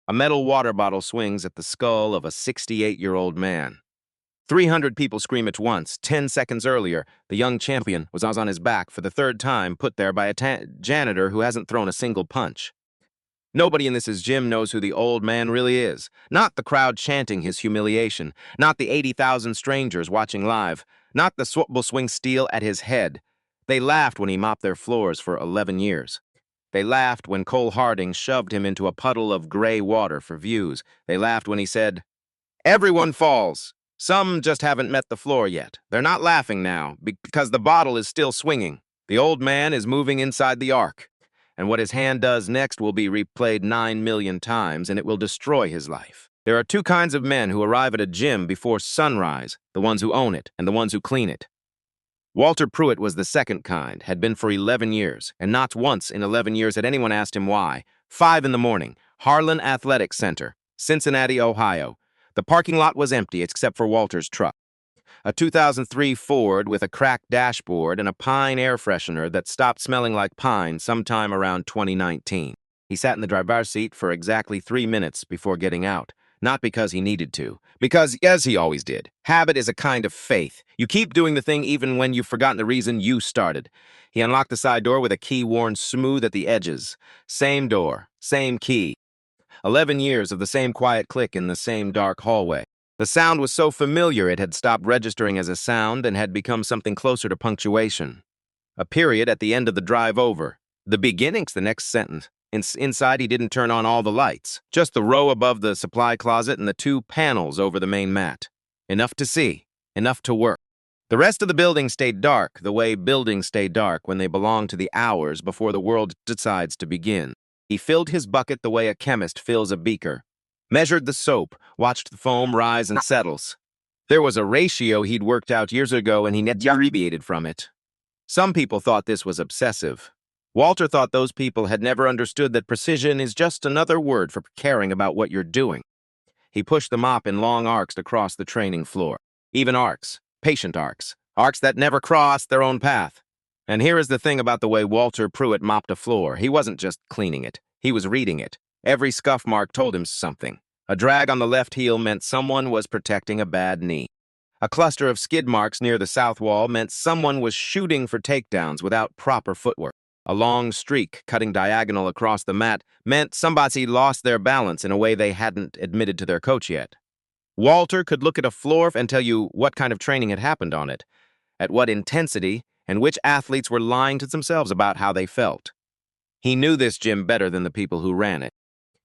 A metal water bottle swings at the skull of a 68-year-old man. 300 people scream at once. 10 seconds earlier, the young champion was on his back for the third time, put there by a janitor who hasn't thrown a single punch. Nobody in this gym knows who the old man really is. Not the crowd chanting his humiliation. Not the 80,000 strangers watching live. Not the will swing steel at his head. They laughed when he mopped their floors for 11 years. They laughed when Cole Harding shoved him into a puddle of gray water for views. They laughed when he said, "Everyone falls. Some just haven't met the floor yet. They're not laughing now because the bottle is still swinging. The old man is moving inside the ark. And what his hand does next will be replayed 9 million times, and it will destroy his life." There are two kinds of men who arrive at a gym before sunrise, the ones who own it and the ones who clean it. Walter Pruitt was the second kind, had been for 11 years, and not once in 11 years had anyone asked him why. 5 in the morning, Harlan Athletic Center, Cincinnati, Ohio. The parking lot was empty except for Walter's truck. A 2003 Ford with a cracked dashboard and a pine air freshener that stopped smelling like pine sometime around 2019. He sat in the driver's seat for exactly 3 minutes before getting out. Not because he needed to, because, as he always did, habit is a kind of faith. You keep doing the thing even when you've forgotten the reason you started. He unlocked the side door with a key worn smooth at the edges. Same door, same key. 11 years of the same quiet click in the same dark hallway. The sound was so familiar it had stopped registering as a sound and had become something closer to punctuation. A period at the end of the drive over. The beginning's the next sentence. Inside, he didn't turn on all the lights. Just the row above the supply closet and the 2 panels over the main mat. Enough to see. Enough to work. The rest of the building stayed dark, the way buildings stay dark when they belong to the hours before the world decides to begin. He filled his bucket the way a chemist fills a beaker. Measured the soap, watched the foam rise and settles. There was a ratio he'd worked out years ago and he never deviated from it. Some people thought this was obsessive. Walter thought those people had never understood that precision is just another word for caring about what you're doing. He pushed the mop in long arcs across the training floor. Even arcs, patient arcs, arcs that never crossed their own path. And here is the thing about the way Walter Pruitt mopped a floor. He wasn't just cleaning it. He was reading it. Every scuff mark told him something. A drag on the left heel meant someone was protecting a bad knee. A cluster of skid marks near the south wall meant someone was shooting for takedowns without proper footwork. A long streak cutting diagonal across the mat meant somebody lost their balance in a way they hadn't admitted to their coach yet. Walter could look at a floor and tell you what kind of training had happened on it, at what intensity, and which athletes were lying to themselves about how they felt. He knew this gym better than the people who ran it.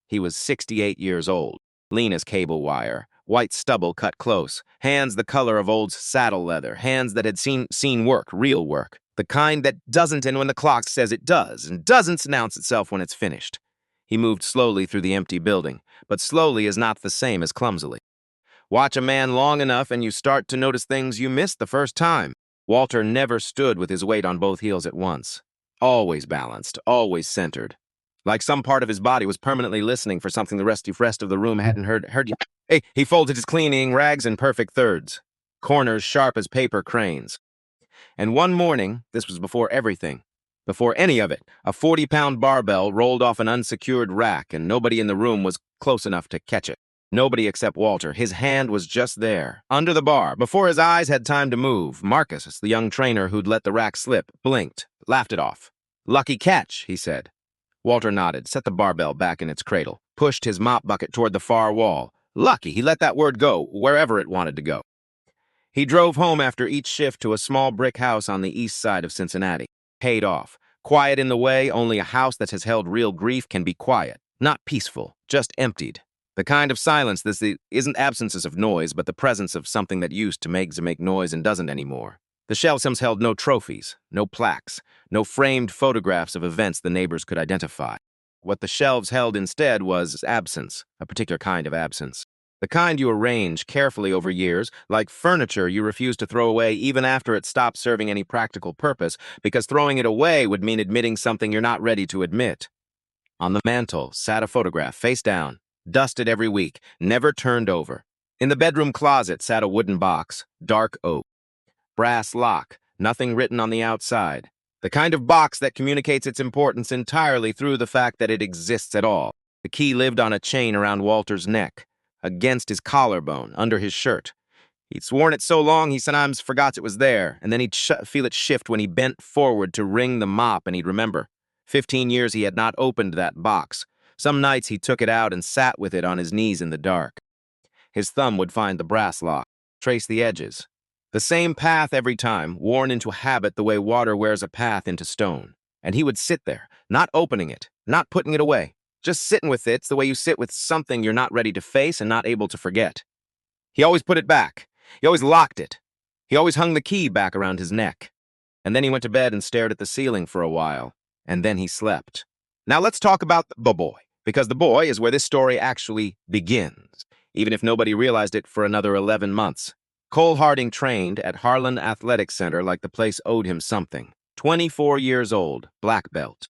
He was 68 years old, lean as cable wire, white stubble cut close, hands the color of old saddle leather, hands that had seen work, real work. The kind that doesn't end when the clock says it does, and doesn't announce itself when it's finished. He moved slowly through the empty building, but slowly is not the same as clumsily. Watch a man long enough and you start to notice things you missed the first time. Walter never stood with his weight on both heels at once. Always balanced, always centered. Like some part of his body was permanently listening for something the rest of the room hadn't heard yet. Hey, he folded his cleaning rags in perfect thirds, corners sharp as paper cranes. And one morning, this was before everything, before any of it, a 40-pound barbell rolled off an unsecured rack and nobody in the room was close enough to catch it. Nobody except Walter. His hand was just there, under the bar. Before his eyes had time to move, Marcus, the young trainer who'd let the rack slip, blinked, laughed it off. "Lucky catch," he said. Walter nodded, set the barbell back in its cradle, pushed his mop bucket toward the far wall. Lucky, he let that word go, wherever it wanted to go. He drove home after each shift to a small brick house on the east side of Cincinnati. Paid off. Quiet in the way, only a house that has held real grief can be quiet. Not peaceful, just emptied. The kind of silence this isn't absences of noise, but the presence of something that used to make noise and doesn't anymore. The shelves held no trophies, no plaques, no framed photographs of events the neighbors could identify. What the shelves held instead was absence, a particular kind of absence. The kind you arrange carefully over years, like furniture you refuse to throw away even after it stops serving any practical purpose, because throwing it away would mean admitting something you're not ready to admit. On the mantel sat a photograph, face down, dusted every week, never turned over. In the bedroom closet sat a wooden box, dark oak. Brass lock, nothing written on the outside. The kind of box that communicates its importance entirely through the fact that it exists at all. The key lived on a chain around Walter's neck, against his collarbone, under his shirt. He'd sworn it so long he sometimes forgot it was there, and then he'd feel it shift when he bent forward to wring the mop, and he'd remember. 15 years he had not opened that box. Some nights he took it out and sat with it on his knees in the dark. His thumb would find the brass lock, trace the edges. The same path every time, worn into habit the way water wears a path into stone. And he would sit there, not opening it, not putting it away, just sitting with it the way you sit with something you're not ready to face and not able to forget. He always put it back. He always locked it. He always hung the key back around his neck. And then he went to bed and stared at the ceiling for a while. And then he slept. Now let's talk about the boy, because the boy is where this story actually begins, even if nobody realized it for another 11 months. Cole Harding trained at Harlan Athletic Center like the place owed him something. 24 years old, black belt.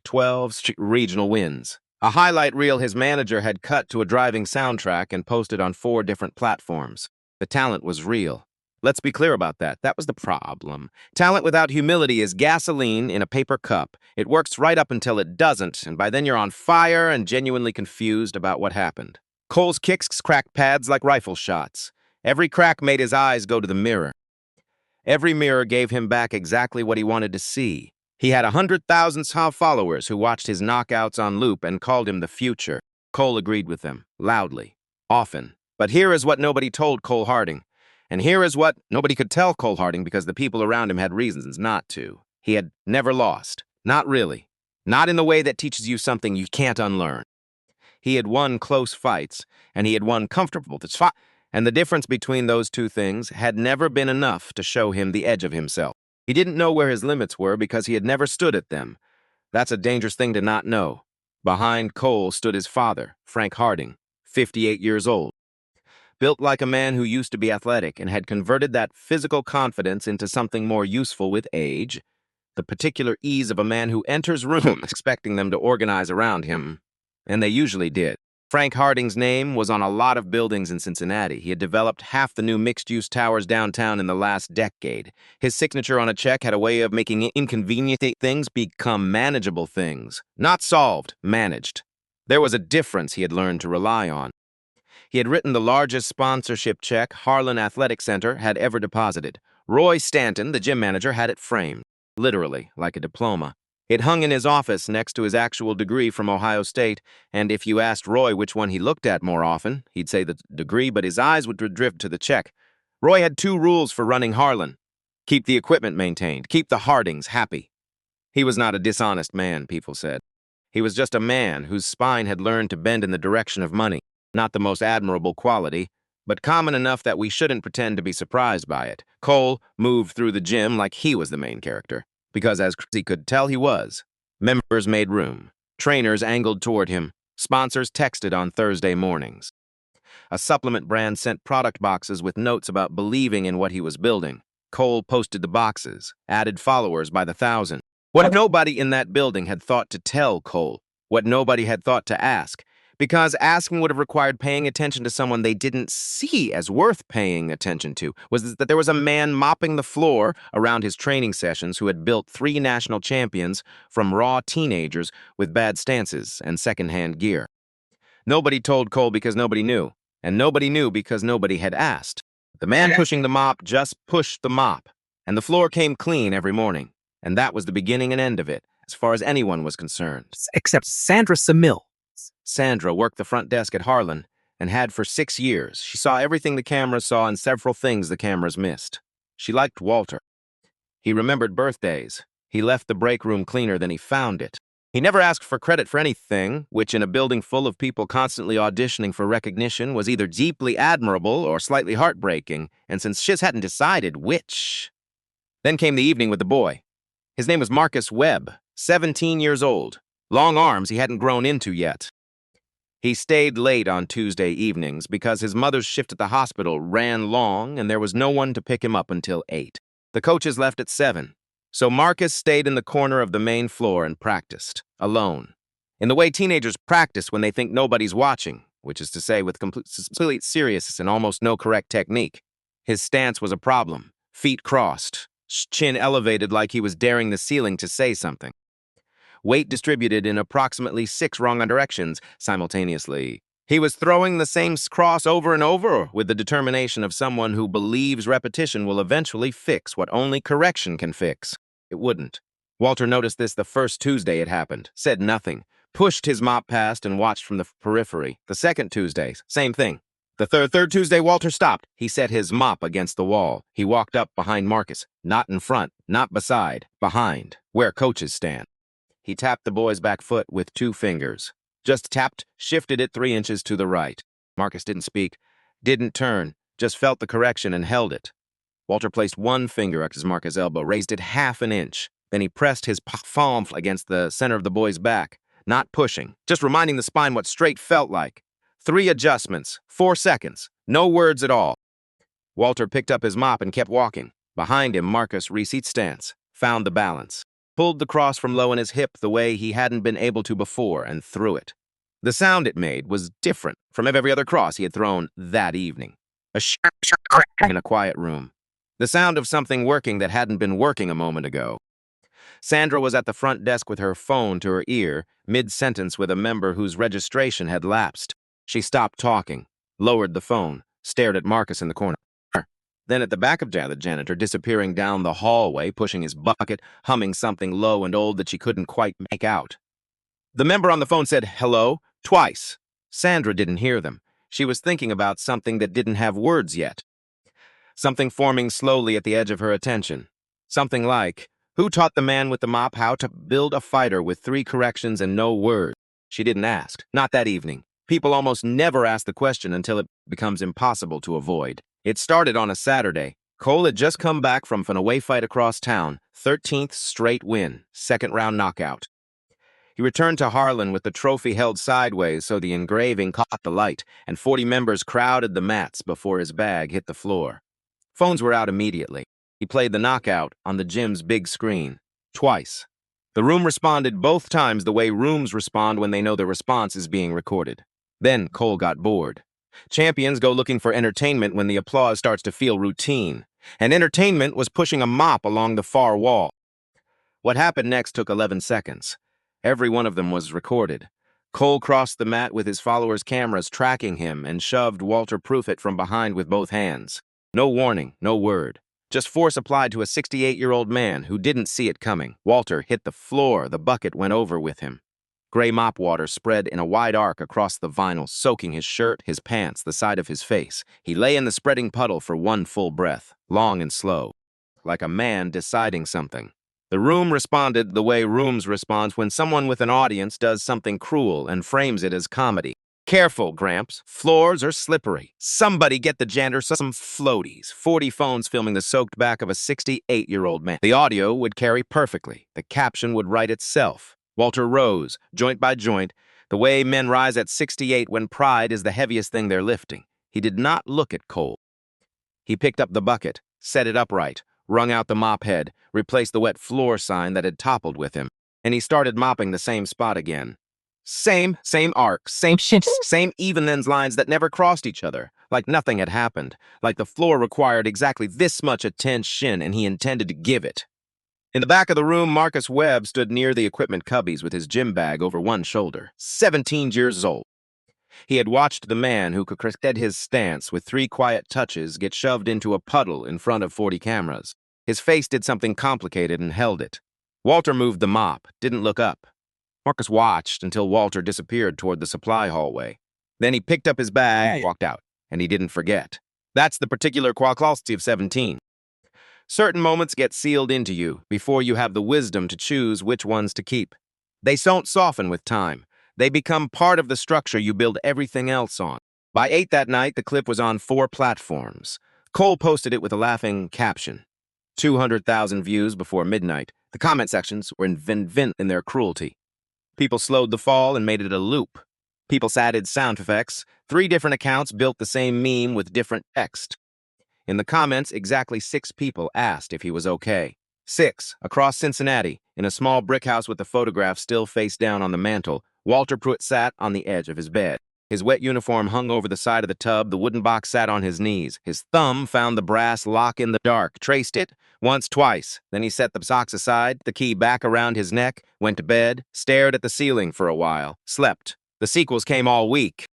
12 regional wins. A highlight reel his manager had cut to a driving soundtrack and posted on 4 different platforms. The talent was real. Let's be clear about that. That was the problem. Talent without humility is gasoline in a paper cup. It works right up until it doesn't, and by then you're on fire and genuinely confused about what happened. Cole's kicks cracked pads like rifle shots. Every crack made his eyes go to the mirror. Every mirror gave him back exactly what he wanted to see. He had 100,000 followers who watched his knockouts on loop and called him the future. Cole agreed with them, loudly, often. But here is what nobody told Cole Harding. And here is what nobody could tell Cole Harding because the people around him had reasons not to. He had never lost. Not really. Not in the way that teaches you something you can't unlearn. He had won close fights, and he had won comfortable fights. And the difference between those two things had never been enough to show him the edge of himself. He didn't know where his limits were because he had never stood at them. That's a dangerous thing to not know. Behind Cole stood his father, Frank Harding, 58 years old. Built like a man who used to be athletic and had converted that physical confidence into something more useful with age, the particular ease of a man who enters rooms expecting them to organize around him. And they usually did. Frank Harding's name was on a lot of buildings in Cincinnati. He had developed half the new mixed-use towers downtown in the last decade. His signature on a check had a way of making inconvenient things become manageable things. Not solved, managed. There was a difference he had learned to rely on. He had written the largest sponsorship check Harlan Athletic Center had ever deposited. Roy Stanton, the gym manager, had it framed, literally, like a diploma. It hung in his office next to his actual degree from Ohio State, and if you asked Roy which one he looked at more often, he'd say the degree, but his eyes would drift to the check. Roy had 2 rules for running Harlan. Keep the equipment maintained. Keep the Hardings happy. He was not a dishonest man, people said. He was just a man whose spine had learned to bend in the direction of money. Not the most admirable quality, but common enough that we shouldn't pretend to be surprised by it. Cole moved through the gym like he was the main character. Because as he could tell he was. Members made room. Trainers angled toward him. Sponsors texted on Thursday mornings. A supplement brand sent product boxes with notes about believing in what he was building. Cole posted the boxes, added followers by the 1,000. What nobody in that building had thought to tell Cole, what nobody had thought to ask, because asking would have required paying attention to someone they didn't see as worth paying attention to, was that there was a man mopping the floor around his training sessions who had built 3 national champions from raw teenagers with bad stances and secondhand gear. Nobody told Cole because nobody knew, and nobody knew because nobody had asked. The man pushing the mop just pushed the mop, and the floor came clean every morning, and that was the beginning and end of it, as far as anyone was concerned. Except Sandra Samil. Sandra worked the front desk at Harlan and had for 6 years. She saw everything the cameras saw and several things the cameras missed. She liked Walter. He remembered birthdays. He left the break room cleaner than he found it. He never asked for credit for anything, which in a building full of people constantly auditioning for recognition was either deeply admirable or slightly heartbreaking, and since Shiz hadn't decided which. Then came the evening with the boy. His name was Marcus Webb, 17 years old. Long arms he hadn't grown into yet. He stayed late on Tuesday evenings because his mother's shift at the hospital ran long and there was no one to pick him up until 8. The coaches left at 7, so Marcus stayed in the corner of the main floor and practiced, alone. In the way teenagers practice when they think nobody's watching, which is to say with complete seriousness and almost no correct technique. His stance was a problem, feet crossed, chin elevated like he was daring the ceiling to say something. weight distributed in approximately 6 wrong directions simultaneously. He was throwing the same cross over and over with the determination of someone who believes repetition will eventually fix what only correction can fix. It wouldn't. Walter noticed this the first Tuesday it happened, said nothing, pushed his mop past and watched from the periphery. The second Tuesday, same thing. The third Tuesday, Walter stopped. He set his mop against the wall. He walked up behind Marcus, not in front, not beside, behind, where coaches stand. He tapped the boy's back foot with 2 fingers. Just tapped, shifted it 3 inches to the right. Marcus didn't speak, didn't turn, just felt the correction and held it. Walter placed 1 finger at his Marcus' elbow, raised it 1/2 an inch. Then he pressed his palm against the center of the boy's back, not pushing, just reminding the spine what straight felt like. 3 adjustments, 4 seconds, no words at all. Walter picked up his mop and kept walking. Behind him, Marcus reseat stance, found the balance, pulled the cross from low in his hip the way he hadn't been able to before and threw it. The sound it made was different from every other cross he had thrown that evening. A sharp crack in a quiet room. The sound of something working that hadn't been working a moment ago. Sandra was at the front desk with her phone to her ear, mid-sentence with a member whose registration had lapsed. She stopped talking, lowered the phone, stared at Marcus in the corner. Then at the back of the janitor, disappearing down the hallway, pushing his bucket, humming something low and old that she couldn't quite make out. The member on the phone said, "Hello," twice. Sandra didn't hear them. She was thinking about something that didn't have words yet. Something forming slowly at the edge of her attention. Something like, who taught the man with the mop how to build a fighter with 3 corrections and no words? She didn't ask. Not that evening. People almost never ask the question until it becomes impossible to avoid. It started on a Saturday. Cole had just come back from an away fight across town, 13th straight win, 2nd round knockout. He returned to Harlan with the trophy held sideways so the engraving caught the light, and 40 members crowded the mats before his bag hit the floor. Phones were out immediately. He played the knockout on the gym's big screen, twice. The room responded both times the way rooms respond when they know the response is being recorded. Then Cole got bored. Champions go looking for entertainment when the applause starts to feel routine, and entertainment was pushing a mop along the far wall. What happened next took 11 seconds. Every one of them was recorded. Cole crossed the mat with his followers' cameras tracking him and shoved Walter Prufit from behind with both hands. No warning, no word. Just force applied to a 68-year-old man who didn't see it coming. Walter hit the floor. The bucket went over with him. Gray mop water spread in a wide arc across the vinyl, soaking his shirt, his pants, the side of his face. He lay in the spreading puddle for 1 full breath, long and slow, like a man deciding something. The room responded the way rooms respond when someone with an audience does something cruel and frames it as comedy. Careful, Gramps. Floors are slippery. Somebody get the janitor some floaties. 40 phones filming the soaked back of a 68-year-old man. The audio would carry perfectly. The caption would write itself. Walter rose, joint by joint, the way men rise at 68 when pride is the heaviest thing they're lifting. He did not look at Cole. He picked up the bucket, set it upright, wrung out the mop head, replaced the wet floor sign that had toppled with him, and he started mopping the same spot again. Same arc, same shit, same even ends lines that never crossed each other, like nothing had happened, like the floor required exactly this much attention and he intended to give it. In the back of the room, Marcus Webb stood near the equipment cubbies with his gym bag over one shoulder, 17 years old. He had watched the man who could correct his stance with 3 quiet touches get shoved into a puddle in front of 40 cameras. His face did something complicated and held it. Walter moved the mop, didn't look up. Marcus watched until Walter disappeared toward the supply hallway. Then he picked up his bag and walked out, and he didn't forget. That's the particular quality of 17. Certain moments get sealed into you before you have the wisdom to choose which ones to keep. They don't soften with time. They become part of the structure you build everything else on. By 8 that night, the clip was on 4 platforms. Cole posted it with a laughing caption. 200,000 views before midnight. The comment sections were in their cruelty. People slowed the fall and made it a loop. People added sound effects. 3 different accounts built the same meme with different text. In the comments, exactly 6 people asked if he was okay. 6, across Cincinnati, in a small brick house with the photograph still face down on the mantel, Walter Pruitt sat on the edge of his bed. His wet uniform hung over the side of the tub. The wooden box sat on his knees. His thumb found the brass lock in the dark, traced it once, twice. Then he set the socks aside, the key back around his neck, went to bed, stared at the ceiling for a while, slept. The sequels came all week.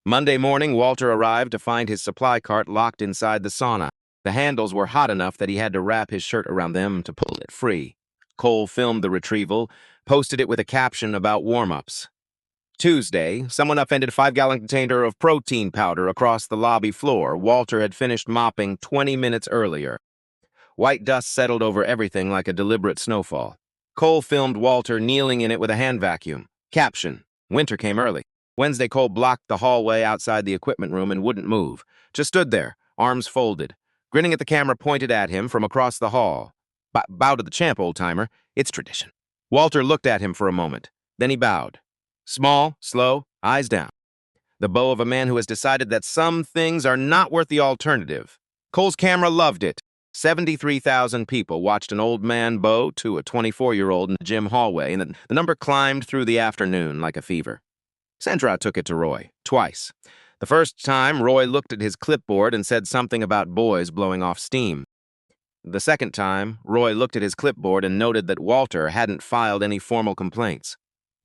Monday morning, Walter arrived to find his supply cart locked inside the sauna. The handles were hot enough that he had to wrap his shirt around them to pull it free. Cole filmed the retrieval, posted it with a caption about warm-ups. Tuesday, someone upended a 5-gallon container of protein powder across the lobby floor. Walter had finished mopping 20 minutes earlier. White dust settled over everything like a deliberate snowfall. Cole filmed Walter kneeling in it with a hand vacuum. Caption: winter came early. Wednesday, Cole blocked the hallway outside the equipment room and wouldn't move. Just stood there, arms folded, grinning at the camera pointed at him from across the hall. Bow to the champ, old-timer. It's tradition. Walter looked at him for a moment. Then he bowed. Small, slow, eyes down. The bow of a man who has decided that some things are not worth the alternative. Cole's camera loved it. 73,000 people watched an old man bow to a 24-year-old in the gym hallway, and the number climbed through the afternoon like a fever. Sandra took it to Roy, twice. The first time, Roy looked at his clipboard and said something about boys blowing off steam. The second time, Roy looked at his clipboard and noted that Walter hadn't filed any formal complaints.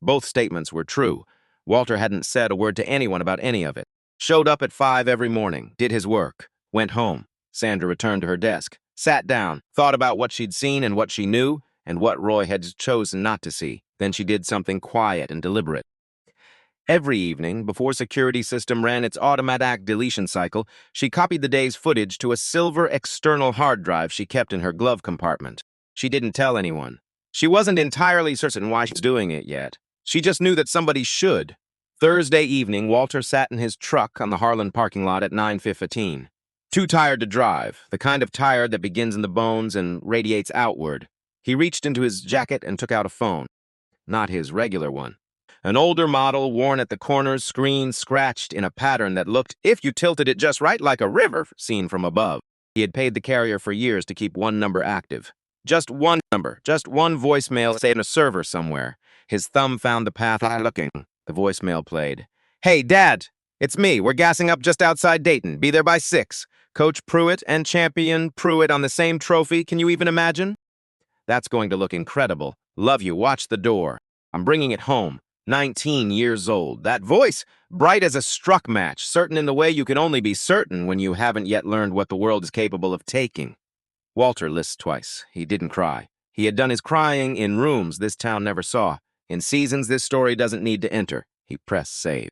Both statements were true. Walter hadn't said a word to anyone about any of it. Showed up at 5 every morning, did his work, went home. Sandra returned to her desk, sat down, thought about what she'd seen and what she knew, and what Roy had chosen not to see. Then she did something quiet and deliberate. Every evening, before security system ran its automatic deletion cycle, she copied the day's footage to a silver external hard drive she kept in her glove compartment. She didn't tell anyone. She wasn't entirely certain why she was doing it yet. She just knew that somebody should. Thursday evening, Walter sat in his truck on the Harlan parking lot at 9:15. Too tired to drive, the kind of tired that begins in the bones and radiates outward. He reached into his jacket and took out a phone. Not his regular one. An older model, worn at the corners, screen scratched in a pattern that looked, if you tilted it just right, like a river seen from above. He had paid the carrier for years to keep one number active. Just one number, just one voicemail, say in a server somewhere. His thumb found the path looking. The voicemail played. Hey, Dad, it's me. We're gassing up just outside Dayton. Be there by 6. Coach Pruitt and Champion Pruitt on the same trophy. Can you even imagine? That's going to look incredible. Love you. Watch the door. I'm bringing it home. 19 years old. That voice, bright as a struck match, certain in the way you can only be certain when you haven't yet learned what the world is capable of taking. Walter lisped twice. He didn't cry. He had done his crying in rooms this town never saw. In seasons this story doesn't need to enter. He pressed save.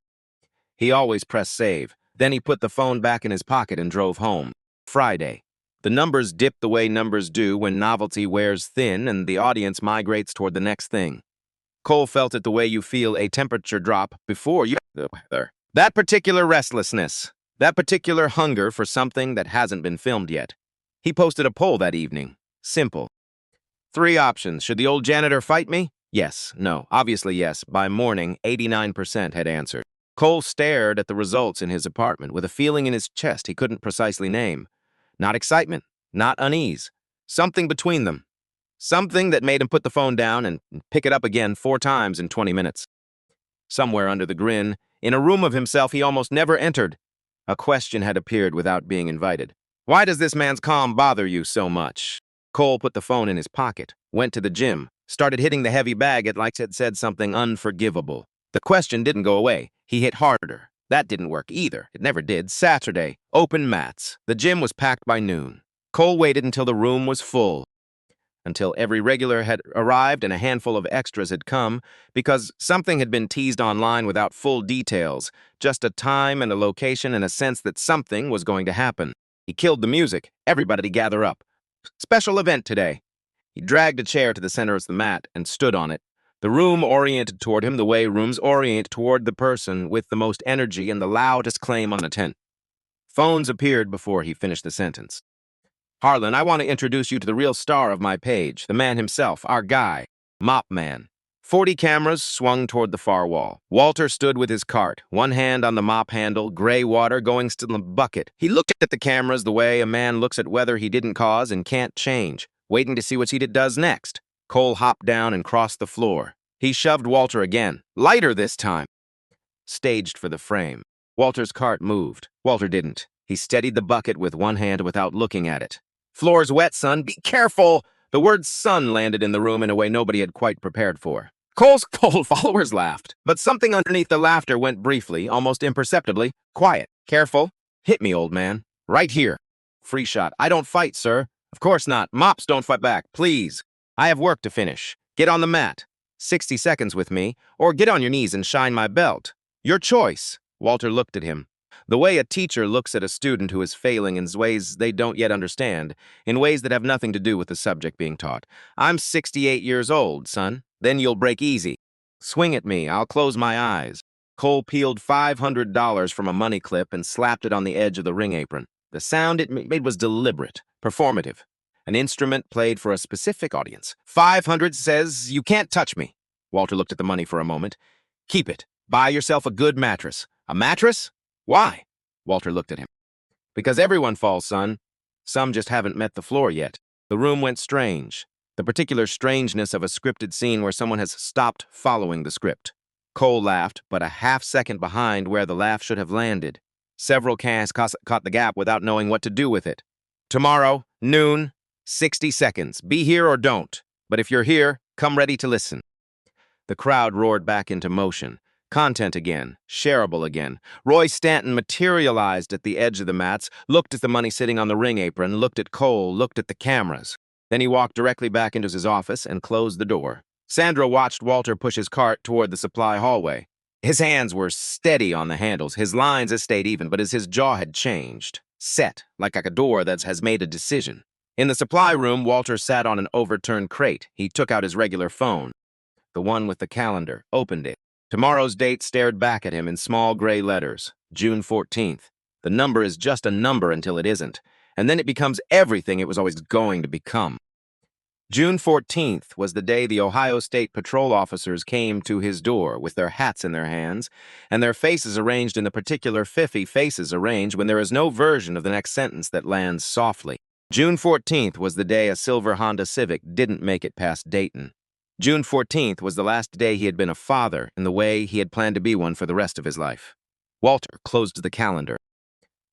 He always pressed save. Then he put the phone back in his pocket and drove home. Friday. The numbers dipped the way numbers do when novelty wears thin and the audience migrates toward the next thing. Cole felt it the way you feel a temperature drop before you the weather. That particular restlessness, that particular hunger for something that hasn't been filmed yet. He posted a poll that evening. Simple. 3 options. Should the old janitor fight me? Yes, no, obviously yes. By morning, 89% had answered. Cole stared at the results in his apartment with a feeling in his chest he couldn't precisely name. Not excitement, not unease. Something between them. Something that made him put the phone down and pick it up again 4 times in 20 minutes. Somewhere under the grin, in a room of himself he almost never entered, a question had appeared without being invited. Why does this man's calm bother you so much? Cole put the phone in his pocket, went to the gym, started hitting the heavy bag it like it said something unforgivable. The question didn't go away. He hit harder. That didn't work either. It never did. Saturday, open mats. The gym was packed by noon. Cole waited until the room was full, until every regular had arrived and a handful of extras had come, because something had been teased online without full details, just a time and a location and a sense that something was going to happen. He killed the music. Everybody gather up. Special event today. He dragged a chair to the center of the mat and stood on it. The room oriented toward him the way rooms orient toward the person with the most energy and the loudest claim on attention. Phones appeared before he finished the sentence. Harlan, I want to introduce you to the real star of my page, the man himself, our guy, Mop Man. 40 cameras swung toward the far wall. Walter stood with his cart, one hand on the mop handle, gray water going still in the bucket. He looked at the cameras the way a man looks at weather he didn't cause and can't change, waiting to see what he does next. Cole hopped down and crossed the floor. He shoved Walter again, lighter this time. staged for the frame. Walter's cart moved. Walter didn't. He steadied the bucket with one hand without looking at it. "Floor's wet, son. Be careful!" The word son landed in the room in a way nobody had quite prepared for. Cole's cold followers laughed, but something underneath the laughter went briefly, almost imperceptibly, quiet. "Careful. Hit me, old man. Right here." Free shot. "I don't fight, sir." "Of course not. Mops don't fight back. Please. I have work to finish. Get on the mat. 60 seconds with me, or get on your knees and shine my belt. Your choice." Walter looked at him. The way a teacher looks at a student who is failing in ways they don't yet understand, in ways that have nothing to do with the subject being taught. "I'm 68 years old, son. Then you'll break easy. Swing at me. I'll close my eyes." Cole peeled $500 from a money clip and slapped it on the edge of the ring apron. The sound it made was deliberate, performative. An instrument played for a specific audience. "500 says you can't touch me." Walter looked at the money for a moment. "Keep it. Buy yourself a good mattress." "A mattress? Why?" Walter looked at him. "Because everyone falls, son. Some just haven't met the floor yet." The room went strange. The particular strangeness of a scripted scene where someone has stopped following the script. Cole laughed, but a half-second behind where the laugh should have landed. Several cats caught the gap without knowing what to do with it. "Tomorrow, noon, 60 seconds. Be here or don't. But if you're here, come ready to listen." The crowd roared back into motion. Content again, shareable again. Roy Stanton materialized at the edge of the mats, looked at the money sitting on the ring apron, looked at Cole, looked at the cameras. Then he walked directly back into his office and closed the door. Sandra watched Walter push his cart toward the supply hallway. His hands were steady on the handles. His lines had stayed even, but as his jaw had changed, set, like a door that has made a decision. In the supply room, Walter sat on an overturned crate. He took out his regular phone, the one with the calendar, opened it. Tomorrow's date stared back at him in small gray letters, June 14th. The number is just a number until it isn't, and then it becomes everything it was always going to become. June 14th was the day the Ohio State Patrol officers came to his door with their hats in their hands and their faces arranged in the particular fiffy faces arranged when there is no version of the next sentence that lands softly. June 14th was the day a silver Honda Civic didn't make it past Dayton. June 14th was the last day he had been a father in the way he had planned to be one for the rest of his life. Walter closed the calendar,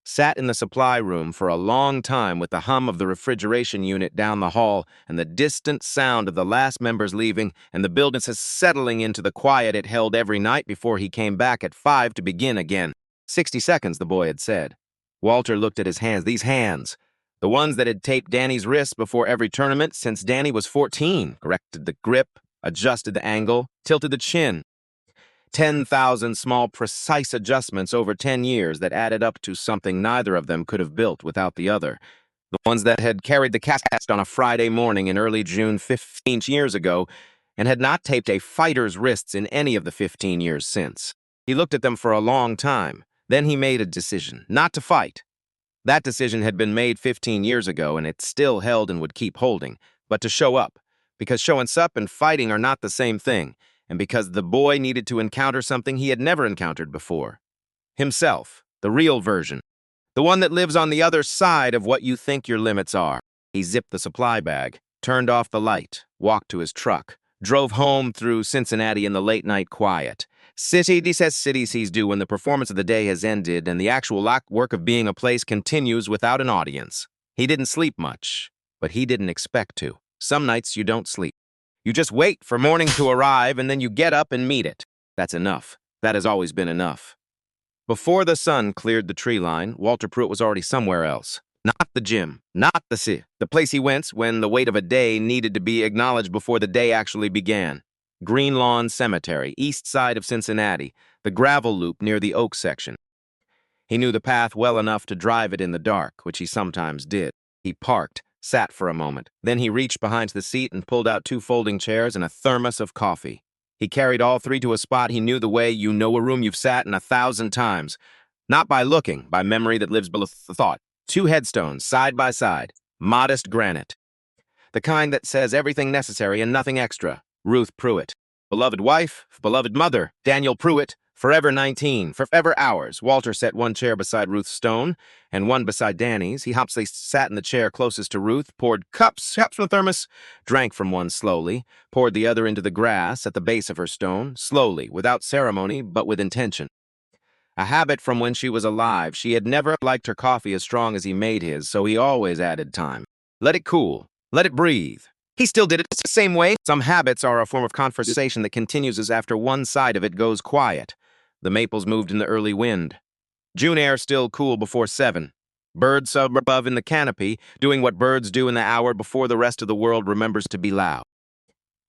sat in the supply room for a long time with the hum of the refrigeration unit down the hall and the distant sound of the last members leaving and the building settling into the quiet it held every night before he came back at 5 to begin again. 60 seconds, the boy had said. Walter looked at his hands, these hands. The ones that had taped Danny's wrists before every tournament since Danny was 14, corrected the grip, adjusted the angle, tilted the chin. 10,000 small, precise adjustments over 10 years that added up to something neither of them could have built without the other. The ones that had carried the cast on a Friday morning in early June 15 years ago and had not taped a fighter's wrists in any of the 15 years since. He looked at them for a long time. Then he made a decision, not to fight. That decision had been made 15 years ago, and it still held and would keep holding, but to show up, because showing up and fighting are not the same thing, and because the boy needed to encounter something he had never encountered before. Himself, the real version, the one that lives on the other side of what you think your limits are. He zipped the supply bag, turned off the light, walked to his truck, drove home through Cincinnati in the late-night quiet. City says cities he's due when the performance of the day has ended and the actual work of being a place continues without an audience. He didn't sleep much, but he didn't expect to. Some nights you don't sleep. You just wait for morning to arrive and then you get up and meet it. That's enough. That has always been enough. Before the sun cleared the tree line, Walter Pruitt was already somewhere else. Not the gym, not the place he went when the weight of a day needed to be acknowledged before the day actually began. Green Lawn Cemetery, east side of Cincinnati, the gravel loop near the Oak section. He knew the path well enough to drive it in the dark, which he sometimes did. He parked, sat for a moment. Then he reached behind the seat and pulled out 2 folding chairs and a thermos of coffee. He carried all 3 to a spot he knew the way you know a room you've sat in 1,000 times. Not by looking, by memory that lives below the thought. 2 headstones, side by side, modest granite. The kind that says everything necessary and nothing extra. Ruth Pruitt. Beloved wife, beloved mother, Daniel Pruitt, forever 19, forever ours. Walter set 1 chair beside Ruth's stone and 1 beside Danny's. He hopsily sat in the chair closest to Ruth, poured cups from the thermos, drank from one slowly, poured the other into the grass at the base of her stone, slowly, without ceremony, but with intention. A habit from when she was alive. She had never liked her coffee as strong as he made his, so he always added time. Let it cool. Let it breathe. He still did it the same way. Some habits are a form of conversation that continues as after one side of it goes quiet. The maples moved in the early wind. June air still cool before 7. Birds up above in the canopy, doing what birds do in the hour before the rest of the world remembers to be loud.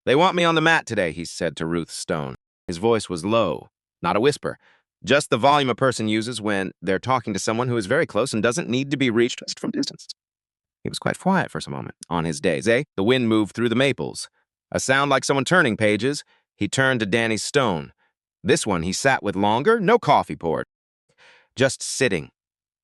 They want me on the mat today, he said to Ruth Stone. His voice was low, not a whisper, just the volume a person uses when they're talking to someone who is very close and doesn't need to be reached just from distance. He was quite quiet for some moment. On his days, the wind moved through the maples. A sound like someone turning pages. He turned to Danny Stone. This one he sat with longer, no coffee poured. Just sitting.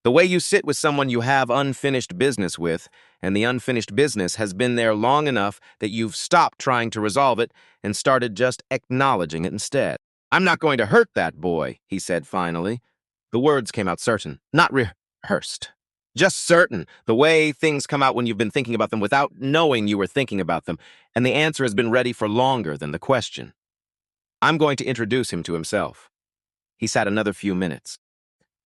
The way you sit with someone you have unfinished business with, and the unfinished business has been there long enough that you've stopped trying to resolve it and started just acknowledging it instead. I'm not going to hurt that boy, he said finally. The words came out certain, not rehearsed. Just certain, the way things come out when you've been thinking about them without knowing you were thinking about them, and the answer has been ready for longer than the question. I'm going to introduce him to himself. He sat another few minutes.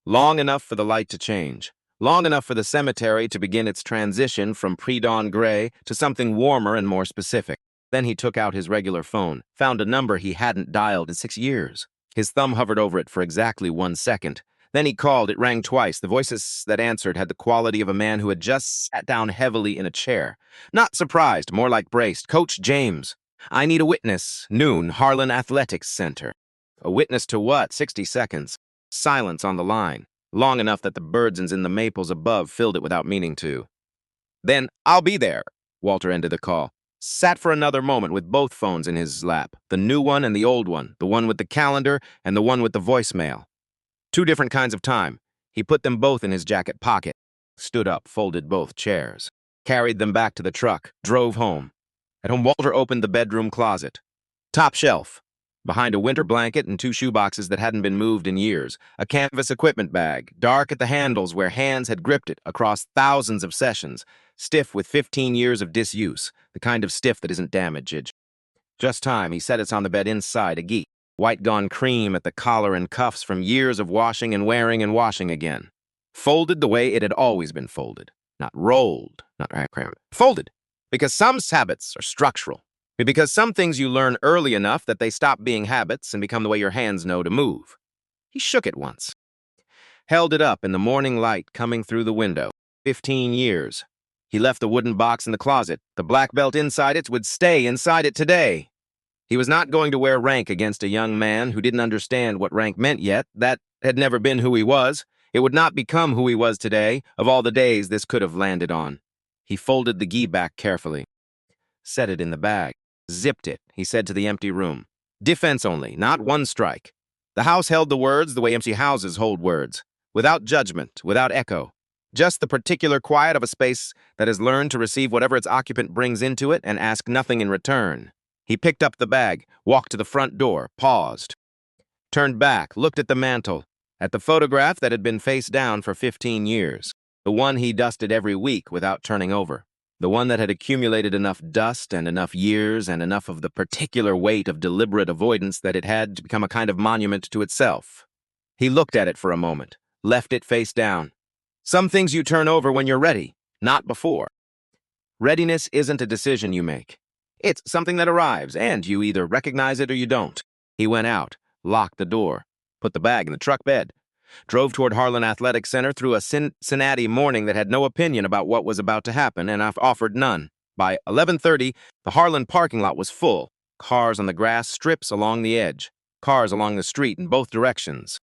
Long enough for the light to change. Long enough for the cemetery to begin its transition from pre-dawn gray to something warmer and more specific. Then he took out his regular phone, found a number he hadn't dialed in 6 years. His thumb hovered over it for exactly 1 second. Then he called. It rang twice. The voices that answered had the quality of a man who had just sat down heavily in a chair. Not surprised, more like braced. Coach James. I need a witness. Noon, Harlan Athletics Center. A witness to what? 60 seconds. Silence on the line, long enough that the birds in the maples above filled it without meaning to. Then, I'll be there, Walter ended the call. Sat for another moment with both phones in his lap, the new one and the old one, the one with the calendar and the one with the voicemail. 2 different kinds of time. He put them both in his jacket pocket, stood up, folded both chairs, carried them back to the truck, drove home. At home, Walter opened the bedroom closet. Top shelf. Behind a winter blanket and 2 shoeboxes that hadn't been moved in years, a canvas equipment bag, dark at the handles where hands had gripped it across thousands of sessions, stiff with 15 years of disuse, the kind of stiff that isn't damaged. Just time, he set it on the bed inside, a geek, white gone cream at the collar and cuffs from years of washing and wearing and washing again. Folded the way it had always been folded. Not rolled, not folded, because some habits are structural. Because some things you learn early enough that they stop being habits and become the way your hands know to move. He shook it once. Held it up in the morning light coming through the window. 15 years. He left the wooden box in the closet. The black belt inside it would stay inside it today. He was not going to wear rank against a young man who didn't understand what rank meant yet. That had never been who he was. It would not become who he was today, of all the days this could have landed on. He folded the gi back carefully. Set it in the bag. Zipped it, he said to the empty room. Defense only, not one strike. The house held the words the way empty houses hold words. Without judgment, without echo. Just the particular quiet of a space that has learned to receive whatever its occupant brings into it and ask nothing in return. He picked up the bag, walked to the front door, paused. Turned back, looked at the mantel, at the photograph that had been face down for 15 years. The one he dusted every week without turning over. The one that had accumulated enough dust and enough years and enough of the particular weight of deliberate avoidance that it had to become a kind of monument to itself. He looked at it for a moment, left it face down. Some things you turn over when you're ready, not before. Readiness isn't a decision you make. It's something that arrives, and you either recognize it or you don't. He went out, locked the door, put the bag in the truck bed, drove toward Harlan Athletic Center through a Cincinnati morning that had no opinion about what was about to happen and offered none. By 11:30, the Harlan parking lot was full. Cars on the grass strips along the edge. Cars along the street in both directions.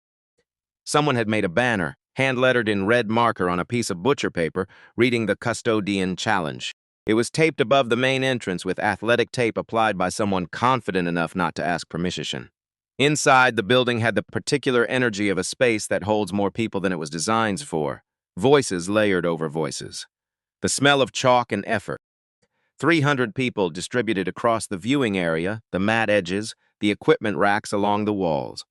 Someone had made a banner, hand-lettered in red marker on a piece of butcher paper, reading the Custodian Challenge. It was taped above the main entrance with athletic tape applied by someone confident enough not to ask permission. Inside, the building had the particular energy of a space that holds more people than it was designed for. Voices layered over voices. The smell of chalk and effort. 300 people distributed across the viewing area, the mat edges, the equipment racks along the walls.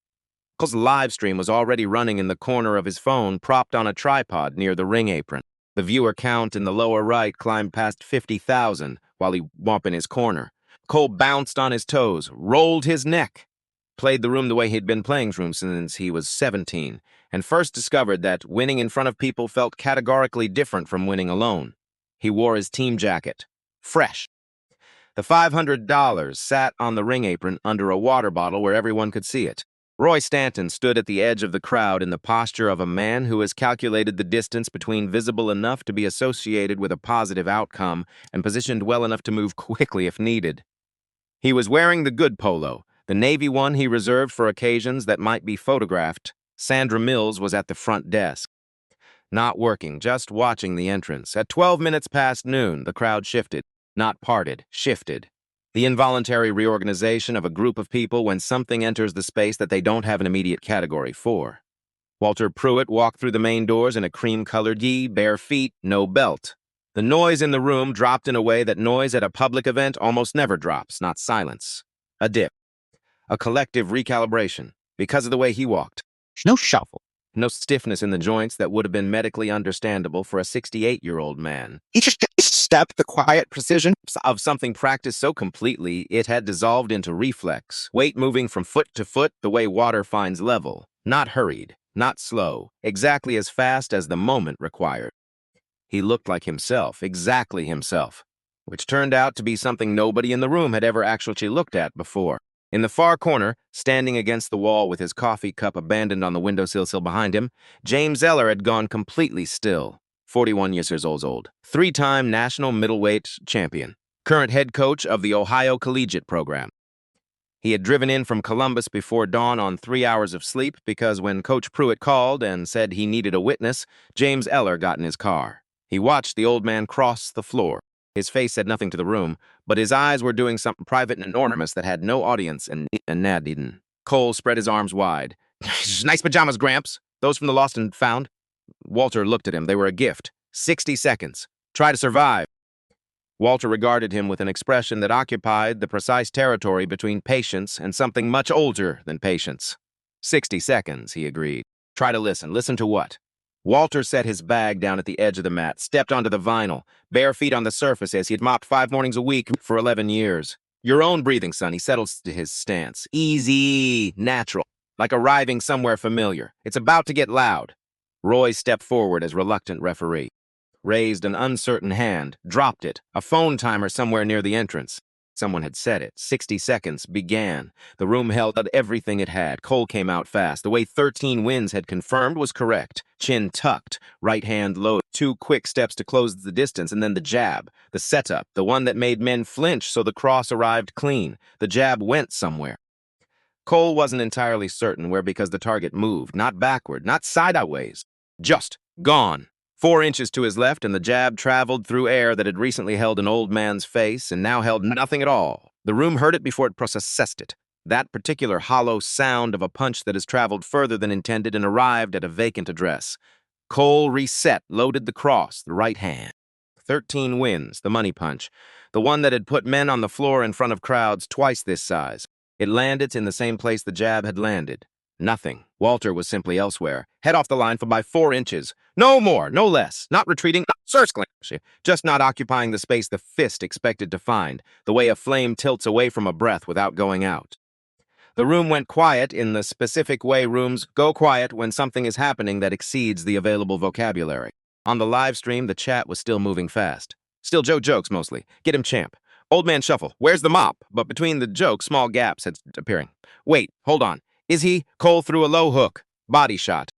Michael's live stream was already running in the corner of his phone, propped on a tripod near the ring apron. The viewer count in the lower right climbed past 50,000 while he womped in his corner. Cole bounced on his toes, rolled his neck. played the room the way he'd been playing room since he was 17, and first discovered that winning in front of people felt categorically different from winning alone. He wore his team jacket. Fresh. The $500 sat on the ring apron under a water bottle where everyone could see it. Roy Stanton stood at the edge of the crowd in the posture of a man who has calculated the distance between visible enough to be associated with a positive outcome and positioned well enough to move quickly if needed. He was wearing the good polo, the navy one he reserved for occasions that might be photographed. Sandra Mills was at the front desk. Not working, just watching the entrance. At 12 minutes past noon, the crowd shifted. Not parted, shifted. The involuntary reorganization of a group of people when something enters the space that they don't have an immediate category for. Walter Pruitt walked through the main doors in a cream-colored yee, bare feet, no belt. The noise in the room dropped in a way that noise at a public event almost never drops, not silence. A dip. A collective recalibration, because of the way he walked. No shuffle. No stiffness in the joints that would have been medically understandable for a 68-year-old man. Each step, the quiet precision Of something practiced so completely, it had dissolved into reflex, weight moving from foot to foot the way water finds level. Not hurried, not slow, exactly as fast as the moment required. He looked like himself, exactly himself, which turned out to be something nobody in the room had ever actually looked at before. In the far corner, standing against the wall with his coffee cup abandoned on the windowsill behind him, James Eller had gone completely still. 41 years old, three-time national middleweight champion, current head coach of the Ohio Collegiate Program. He had driven in from Columbus before dawn on 3 hours of sleep because when Coach Pruitt called and said he needed a witness, James Eller got in his car. He watched the old man cross the floor. His face said nothing to the room, but his eyes were doing something private and enormous that had no audience and Nad. Cole spread his arms wide. Nice pajamas, Gramps. Those from the Lost and Found. Walter looked at him. They were a gift. 60 seconds. Try to survive. Walter regarded him with an expression that occupied the precise territory between patience and something much older than patience. 60 seconds, he agreed. Try to listen. Listen to what? Walter set his bag down at the edge of the mat, stepped onto the vinyl, bare feet on the surface as he'd mopped 5 mornings a week for 11 years. Your own breathing, son, he settled to his stance. Easy, natural, like arriving somewhere familiar. It's about to get loud. Roy stepped forward as reluctant referee. Raised an uncertain hand, dropped it, a phone timer somewhere near the entrance. Someone had said it. 60 seconds began. The room held everything it had. Cole came out fast. The way 13 wins had confirmed was correct. Chin tucked, right hand low. 2 quick steps to close the distance, and then the jab. The setup, the one that made men flinch so the cross arrived clean. The jab went somewhere. Cole wasn't entirely certain where because the target moved, not backward, not sideways. Just gone. 4 inches to his left, and the jab traveled through air that had recently held an old man's face and now held nothing at all. The room heard it before it processed it. That particular hollow sound of a punch that has traveled further than intended and arrived at a vacant address. Cole reset, loaded the cross, the right hand. 13 wins, the money punch. The one that had put men on the floor in front of crowds twice this size. It landed in the same place the jab had landed. Nothing. Walter was simply elsewhere. Head off the line for by 4 inches. No more, no less. Not retreating, not circling. Just not occupying the space the fist expected to find, the way a flame tilts away from a breath without going out. The room went quiet in the specific way rooms go quiet when something is happening that exceeds the available vocabulary. On the live stream, the chat was still moving fast. Still Joe jokes, mostly. Get him, champ. Old man shuffle. Where's the mop? But between the jokes, small gaps had appearing. Wait, hold on. Is he? Cole threw a low hook. Body shot.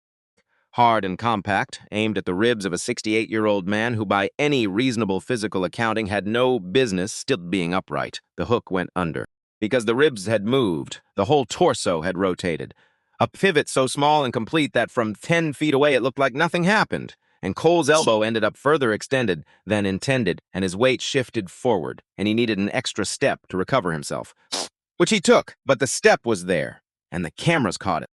Hard and compact, aimed at the ribs of a 68-year-old man who by any reasonable physical accounting had no business still being upright. The hook went under. Because the ribs had moved, the whole torso had rotated. A pivot so small and complete that from 10 feet away it looked like nothing happened. And Cole's elbow ended up further extended than intended, and his weight shifted forward, and he needed an extra step to recover himself. Which he took, but the step was there. And the cameras caught it.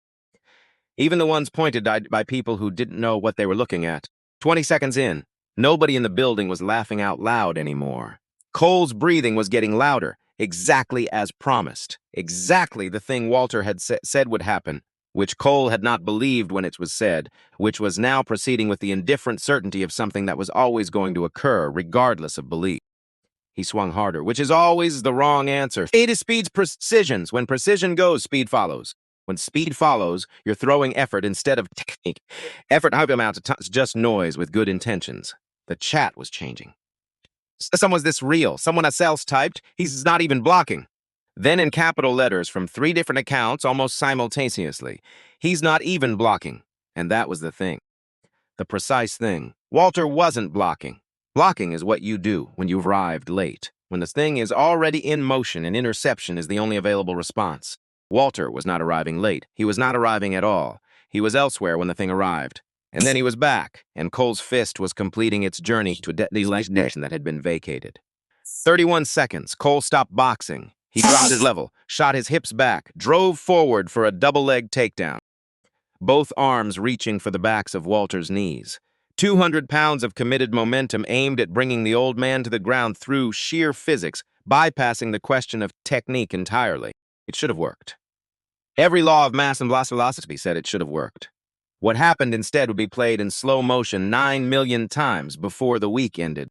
Even the ones pointed by people who didn't know what they were looking at. 20 seconds in, nobody in the building was laughing out loud anymore. Cole's breathing was getting louder, exactly as promised. Exactly the thing Walter had said would happen, which Cole had not believed when it was said, which was now proceeding with the indifferent certainty of something that was always going to occur, regardless of belief. He swung harder, which is always the wrong answer. Speed is speed's precisions. When precision goes, speed follows. When speed follows, you're throwing effort instead of technique. Effort, however amount of time, is just noise with good intentions. The chat was changing. Someone's this real. Someone else typed. He's not even blocking. Then in capital letters from 3 different accounts almost simultaneously. He's not even blocking. And that was the thing. The precise thing. Walter wasn't blocking. Blocking is what you do when you've arrived late, when the thing is already in motion and interception is the only available response. Walter was not arriving late. He was not arriving at all. He was elsewhere when the thing arrived. And then he was back, and Cole's fist was completing its journey to a destination that had been vacated. 31 seconds. Cole stopped boxing. He dropped his level, shot his hips back, drove forward for a double-leg takedown, both arms reaching for the backs of Walter's knees. 200 pounds of committed momentum aimed at bringing the old man to the ground through sheer physics, bypassing the question of technique entirely. It should have worked. Every law of mass and velocity said it should have worked. What happened instead would be played in slow motion 9 million times before the week ended,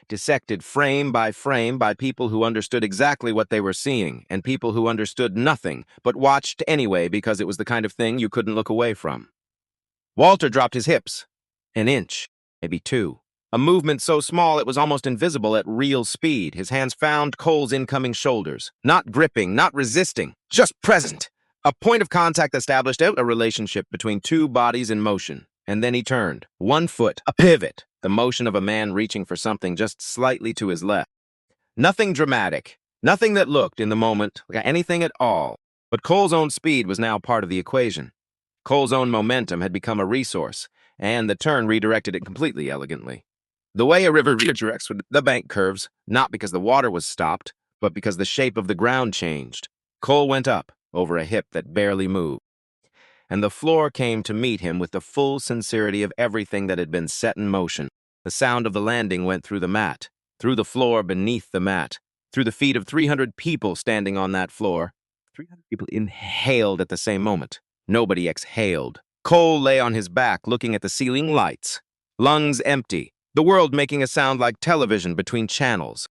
dissected frame by people who understood exactly what they were seeing, and people who understood nothing, but watched anyway because it was the kind of thing you couldn't look away from. Walter dropped his hips. An inch, maybe 2. A movement so small it was almost invisible at real speed. His hands found Cole's incoming shoulders. Not gripping, not resisting, just present. A point of contact established a relationship between 2 bodies in motion. And then he turned. 1 foot, a pivot. The motion of a man reaching for something just slightly to his left. Nothing dramatic. Nothing that looked, in the moment, like anything at all. But Cole's own speed was now part of the equation. Cole's own momentum had become a resource, and the turn redirected it completely elegantly. The way a river redirects with the bank curves, not because the water was stopped, but because the shape of the ground changed. Cole went up, over a hip that barely moved, and the floor came to meet him with the full sincerity of everything that had been set in motion. The sound of the landing went through the mat, through the floor beneath the mat, through the feet of 300 people standing on that floor. 300 people inhaled at the same moment. Nobody exhaled. Cole lay on his back looking at the ceiling lights, lungs empty, the world making a sound like television between channels.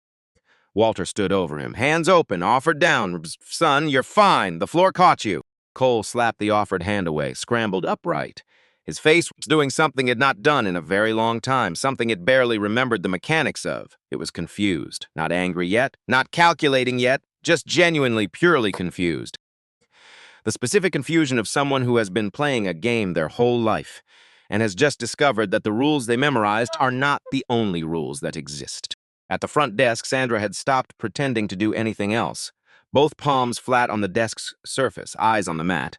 Walter stood over him, hands open, offered down. Son, you're fine. The floor caught you. Cole slapped the offered hand away, scrambled upright. His face was doing something it had not done in a very long time, something it barely remembered the mechanics of. It was confused. Not angry yet, not calculating yet, just genuinely, purely confused. The specific confusion of someone who has been playing a game their whole life and has just discovered that the rules they memorized are not the only rules that exist. At the front desk, Sandra had stopped pretending to do anything else, both palms flat on the desk's surface, eyes on the mat.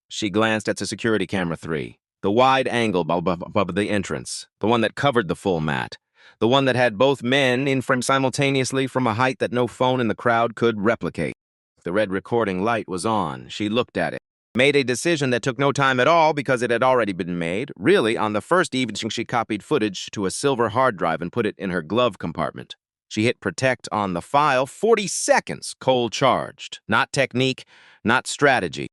She glanced at the security camera 3, the wide angle above the entrance, the one that covered the full mat, the one that had both men in frame simultaneously from a height that no phone in the crowd could replicate. The red recording light was on. She looked at it, made a decision that took no time at all because it had already been made. Really, on the first evening, she copied footage to a silver hard drive and put it in her glove compartment. She hit protect on the file. 40 seconds, Cole charged. Not technique, not strategy.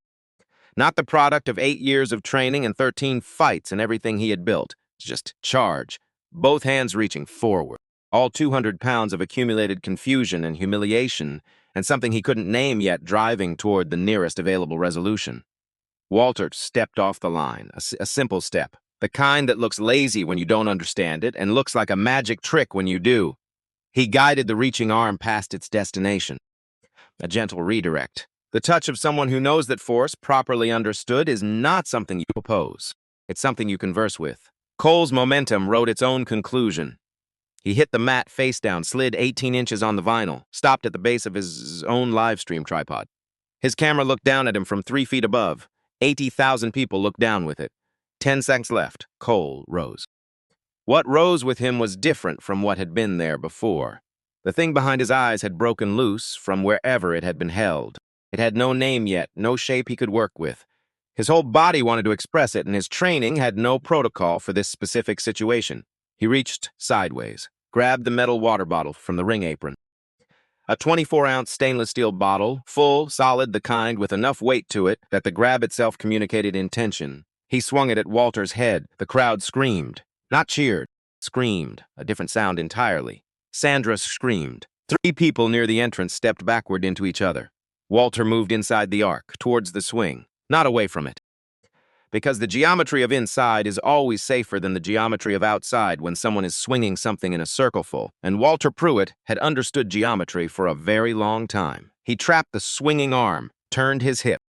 Not the product of 8 years of training and 13 fights and everything he had built. Just charge. Both hands reaching forward. All 200 pounds of accumulated confusion and humiliation, and something he couldn't name yet driving toward the nearest available resolution. Walter stepped off the line, a simple step, the kind that looks lazy when you don't understand it and looks like a magic trick when you do. He guided the reaching arm past its destination. A gentle redirect. The touch of someone who knows that force, properly understood, is not something you oppose. It's something you converse with. Cole's momentum wrote its own conclusion. He hit the mat face down, slid 18 inches on the vinyl, stopped at the base of his own live stream tripod. His camera looked down at him from 3 feet above. 80,000 people looked down with it. 10 seconds left. Cole rose. What rose with him was different from what had been there before. The thing behind his eyes had broken loose from wherever it had been held. It had no name yet, no shape he could work with. His whole body wanted to express it, and his training had no protocol for this specific situation. He reached sideways, grabbed the metal water bottle from the ring apron. A 24-ounce stainless steel bottle, full, solid, the kind with enough weight to it that the grab itself communicated intention. He swung it at Walter's head. The crowd screamed. Not cheered. Screamed. A different sound entirely. Sandra screamed. Three people near the entrance stepped backward into each other. Walter moved inside the arc, towards the swing, not away from it. Because the geometry of inside is always safer than the geometry of outside when someone is swinging something in a circle full, and Walter Pruitt had understood geometry for a very long time. He trapped the swinging arm, turned his hip,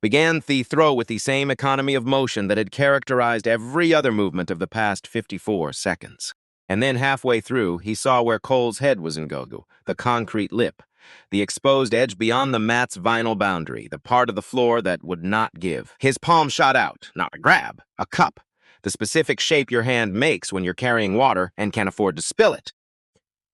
began the throw with the same economy of motion that had characterized every other movement of the past 54 seconds. And then halfway through, he saw where Cole's head was in Gogu, the concrete lip, the exposed edge beyond the mat's vinyl boundary, the part of the floor that would not give. His palm shot out, not a grab, a cup, the specific shape your hand makes when you're carrying water and can't afford to spill it.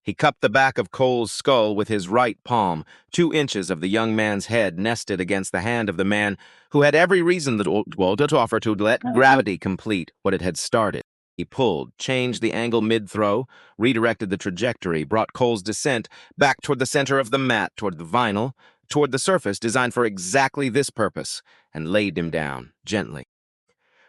He cupped the back of Cole's skull with his right palm, 2 inches of the young man's head nested against the hand of the man who had every reason to offer to let gravity complete what it had started. He pulled, changed the angle mid-throw, redirected the trajectory, brought Cole's descent back toward the center of the mat, toward the vinyl, toward the surface designed for exactly this purpose, and laid him down, gently.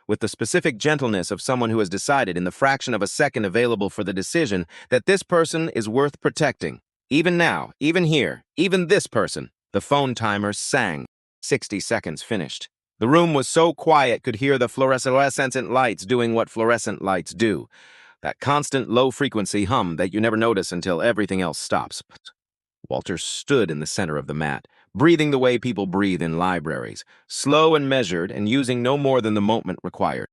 With the specific gentleness of someone who has decided in the fraction of a second available for the decision that this person is worth protecting. Even now, even here, even this person. The phone timer sang. 60 seconds finished. The room was so quiet could hear the fluorescent lights doing what fluorescent lights do. That constant low-frequency hum that you never notice until everything else stops. Walter stood in the center of the mat, breathing the way people breathe in libraries, slow and measured and using no more than the moment required.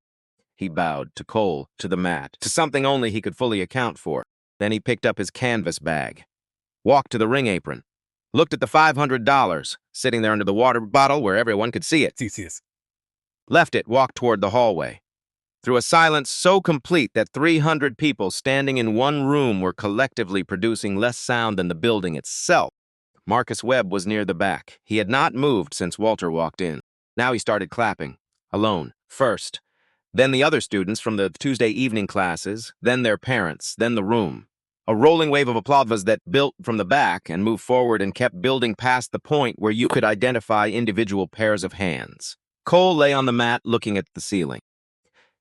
He bowed to Cole, to the mat, to something only he could fully account for. Then he picked up his canvas bag, walked to the ring apron, looked at the $500 sitting there under the water bottle where everyone could see it. Left it, walked toward the hallway. Through a silence so complete that 300 people standing in one room were collectively producing less sound than the building itself. Marcus Webb was near the back. He had not moved since Walter walked in. Now he started clapping. Alone, first. Then the other students from the Tuesday evening classes, then their parents, then the room. A rolling wave of applause that built from the back and moved forward and kept building past the point where you could identify individual pairs of hands. Cole lay on the mat looking at the ceiling.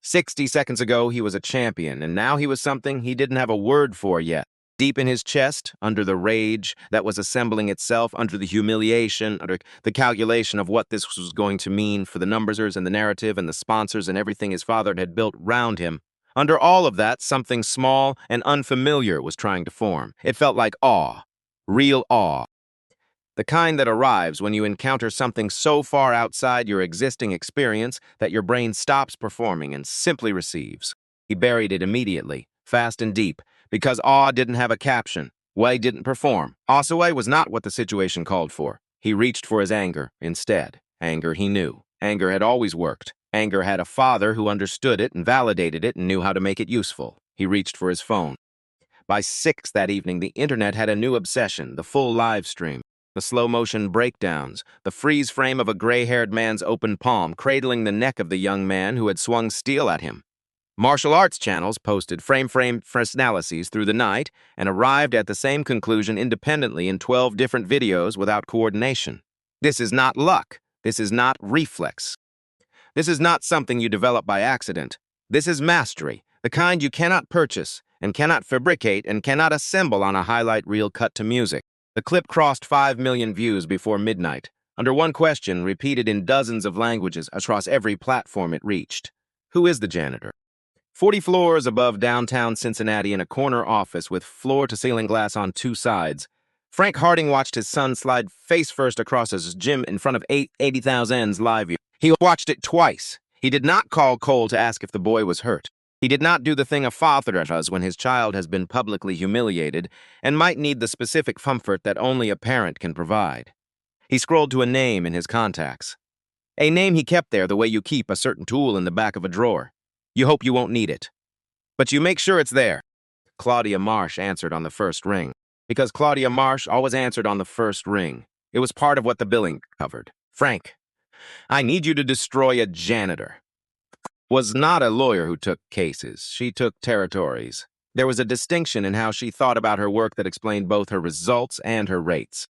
60 seconds ago, he was a champion, and now he was something he didn't have a word for yet. Deep in his chest, under the rage that was assembling itself, under the humiliation, under the calculation of what this was going to mean for the numbersers and the narrative and the sponsors and everything his father had built round him. Under all of that, something small and unfamiliar was trying to form. It felt like awe, real awe. The kind that arrives when you encounter something so far outside your existing experience that your brain stops performing and simply receives. He buried it immediately, fast and deep, because awe didn't have a caption. Wei didn't perform. Osaway was not what the situation called for. He reached for his anger instead. Anger he knew. Anger had always worked. Anger had a father who understood it and validated it and knew how to make it useful. He reached for his phone. By 6 that evening, the internet had a new obsession, the full live stream. The slow-motion breakdowns, the freeze frame of a gray-haired man's open palm cradling the neck of the young man who had swung steel at him. Martial arts channels posted frame-frame analyses through the night and arrived at the same conclusion independently in 12 different videos without coordination. This is not luck. This is not reflex. This is not something you develop by accident. This is mastery, the kind you cannot purchase and cannot fabricate and cannot assemble on a highlight reel cut to music. The clip crossed 5 million views before midnight, under one question repeated in dozens of languages across every platform it reached. Who is the janitor? 40 floors above downtown Cincinnati in a corner office with floor-to-ceiling glass on 2 sides. Frank Harding watched his son slide face-first across his gym in front of 80,000's live view. He watched it twice. He did not call Cole to ask if the boy was hurt. He did not do the thing a father does when his child has been publicly humiliated and might need the specific comfort that only a parent can provide. He scrolled to a name in his contacts. A name he kept there the way you keep a certain tool in the back of a drawer. You hope you won't need it. But you make sure it's there. Claudia Marsh answered on the first ring. Because Claudia Marsh always answered on the first ring. It was part of what the billing covered. Frank, I need you to destroy a janitor. Was not a lawyer who took cases. She took territories. There was a distinction in how she thought about her work that explained both her results and her rates.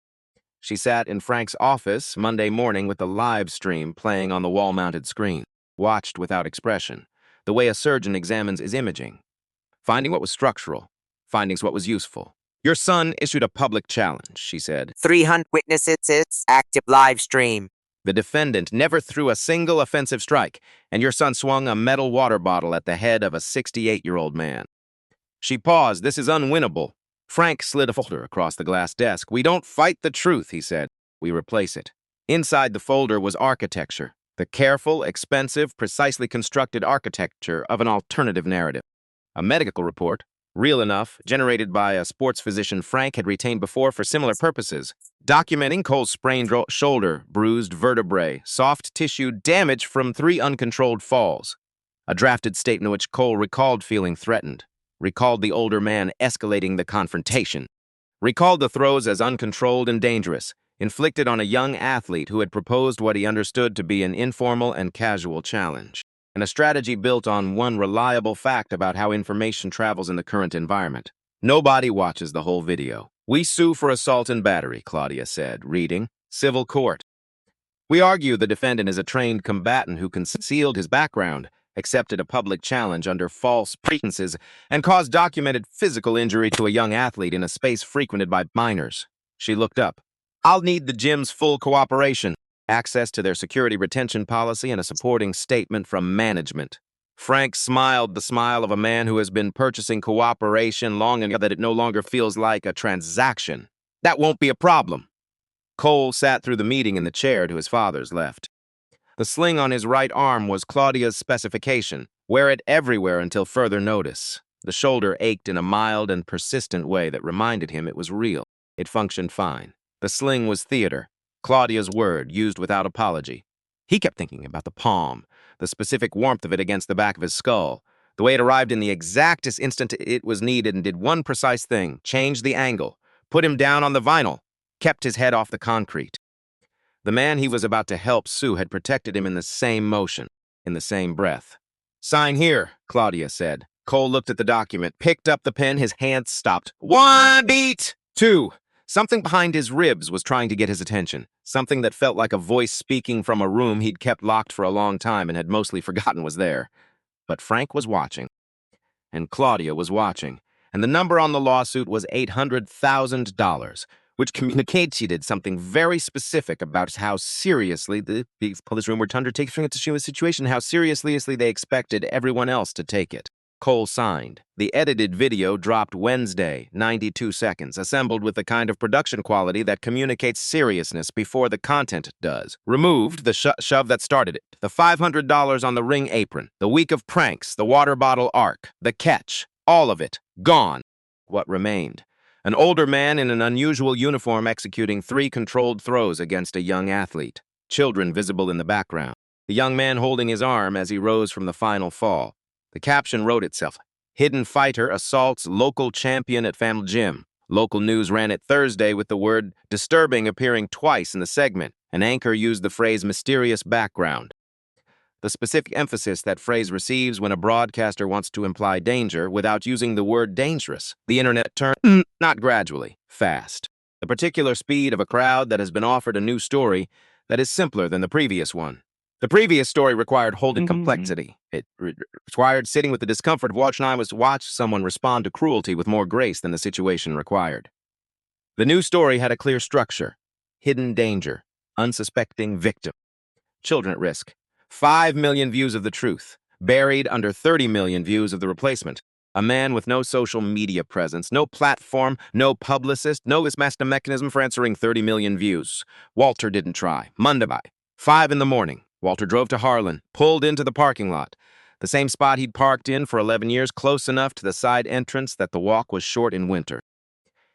She sat in Frank's office Monday morning with the live stream playing on the wall-mounted screen, watched without expression, the way a surgeon examines his imaging, finding what was structural, finding what was useful, Your son issued a public challenge, she said. 300 witnesses, it's active live stream. The defendant never threw a single offensive strike, and your son swung a metal water bottle at the head of a 68-year-old man. She paused. This is unwinnable. Frank slid a folder across the glass desk. We don't fight the truth, he said. We replace it. Inside the folder was architecture, the careful, expensive, precisely constructed architecture of an alternative narrative. A medical report, real enough, generated by a sports physician Frank had retained before for similar purposes, documenting Cole's sprained shoulder, bruised vertebrae, soft tissue damage from 3 uncontrolled falls. A drafted statement in which Cole recalled feeling threatened, recalled the older man escalating the confrontation, recalled the throws as uncontrolled and dangerous, inflicted on a young athlete who had proposed what he understood to be an informal and casual challenge, and a strategy built on one reliable fact about how information travels in the current environment. Nobody watches the whole video. We sue for assault and battery, Claudia said, reading, Civil Court. We argue the defendant is a trained combatant who concealed his background, accepted a public challenge under false pretenses, and caused documented physical injury to a young athlete in a space frequented by minors. She looked up. I'll need the gym's full cooperation, access to their security retention policy, and a supporting statement from management. Frank smiled the smile of a man who has been purchasing cooperation long enough that it no longer feels like a transaction. That won't be a problem. Cole sat through the meeting in the chair to his father's left. The sling on his right arm was Claudia's specification. Wear it everywhere until further notice. The shoulder ached in a mild and persistent way that reminded him it was real. It functioned fine. The sling was theater, Claudia's word, used without apology. He kept thinking about the palm, the specific warmth of it against the back of his skull, the way it arrived in the exactest instant it was needed and did one precise thing, changed the angle, put him down on the vinyl, kept his head off the concrete. The man he was about to help sue had protected him in the same motion, in the same breath. Sign here, Claudia said. Cole looked at the document, picked up the pen, his hands stopped. 1 beat! 2. Something behind his ribs was trying to get his attention, something that felt like a voice speaking from a room he'd kept locked for a long time and had mostly forgotten was there. But Frank was watching, and Claudia was watching, and the number on the lawsuit was $800,000, which communicated something very specific about how seriously the police room were to undertake the situation, how seriously they expected everyone else to take it. Cole signed. The edited video dropped Wednesday, 92 seconds, assembled with the kind of production quality that communicates seriousness before the content does. Removed the shove that started it, the $500 on the ring apron, the week of pranks, the water bottle arc, the catch, all of it, gone. What remained? An older man in an unusual uniform executing 3 controlled throws against a young athlete. Children visible in the background. The young man holding his arm as he rose from the final fall. The caption wrote itself, Hidden Fighter Assaults Local Champion at Family Gym. Local news ran it Thursday with the word disturbing appearing twice in the segment. An anchor used the phrase mysterious background. The specific emphasis that phrase receives when a broadcaster wants to imply danger without using the word dangerous. The internet turned, not gradually, fast. The particular speed of a crowd that has been offered a new story that is simpler than the previous one. The previous story required holding complexity. It required sitting with the discomfort of watch someone respond to cruelty with more grace than the situation required. The new story had a clear structure. Hidden danger. Unsuspecting victim. Children at risk. 5 million views of the truth. Buried under 30 million views of the replacement. A man with no social media presence, no platform, no publicist, no master mechanism for answering 30 million views. Walter didn't try. Monday, 5 in the morning. Walter drove to Harlan, pulled into the parking lot, the same spot he'd parked in for 11 years, close enough to the side entrance that the walk was short in winter.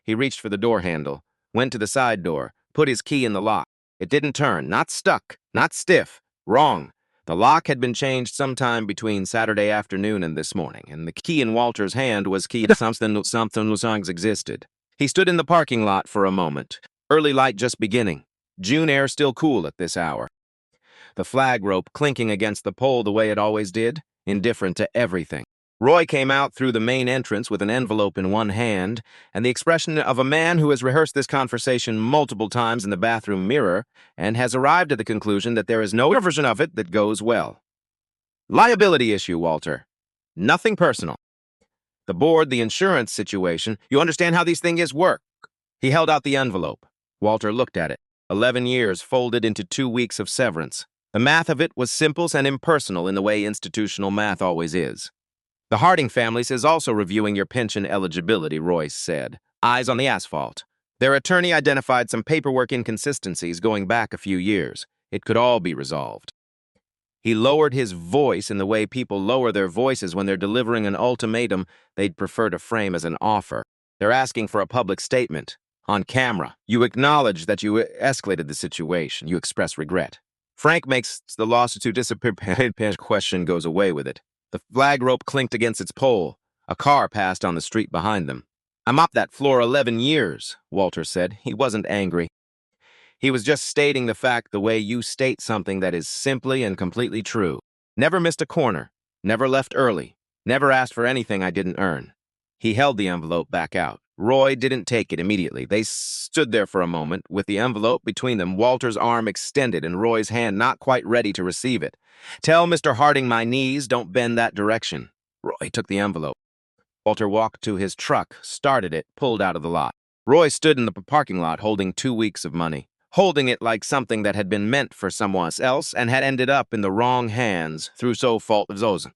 He reached for the door handle, went to the side door, put his key in the lock. It didn't turn, not stuck, not stiff, wrong. The lock had been changed sometime between Saturday afternoon and this morning, and the key in Walter's hand was key to something existed. He stood in the parking lot for a moment, early light just beginning, June air still cool at this hour. The flag rope clinking against the pole the way it always did, indifferent to everything. Roy came out through the main entrance with an envelope in one hand, and the expression of a man who has rehearsed this conversation multiple times in the bathroom mirror and has arrived at the conclusion that there is no version of it that goes well. Liability issue, Walter. Nothing personal. The board, the insurance situation. You understand how these things work. He held out the envelope. Walter looked at it. 11 years folded into 2 weeks of severance. The math of it was simple and impersonal in the way institutional math always is. The Harding families is also reviewing your pension eligibility, Royce said. Eyes on the asphalt. Their attorney identified some paperwork inconsistencies going back a few years. It could all be resolved. He lowered his voice in the way people lower their voices when they're delivering an ultimatum they'd prefer to frame as an offer. They're asking for a public statement. On camera, you acknowledge that you escalated the situation. You express regret. Frank makes the lawsuit disappear. Question goes away with it. The flag rope clinked against its pole. A car passed on the street behind them. I mopped that floor 11 years, Walter said. He wasn't angry. He was just stating the fact the way you state something that is simply and completely true. Never missed a corner. Never left early. Never asked for anything I didn't earn. He held the envelope back out. Roy didn't take it immediately. They stood there for a moment, with the envelope between them, Walter's arm extended and Roy's hand not quite ready to receive it. Tell Mr. Harding my knees don't bend that direction. Roy took the envelope. Walter walked to his truck, started it, pulled out of the lot. Roy stood in the parking lot holding 2 weeks of money, holding it like something that had been meant for someone else and had ended up in the wrong hands through so fault of Zosen.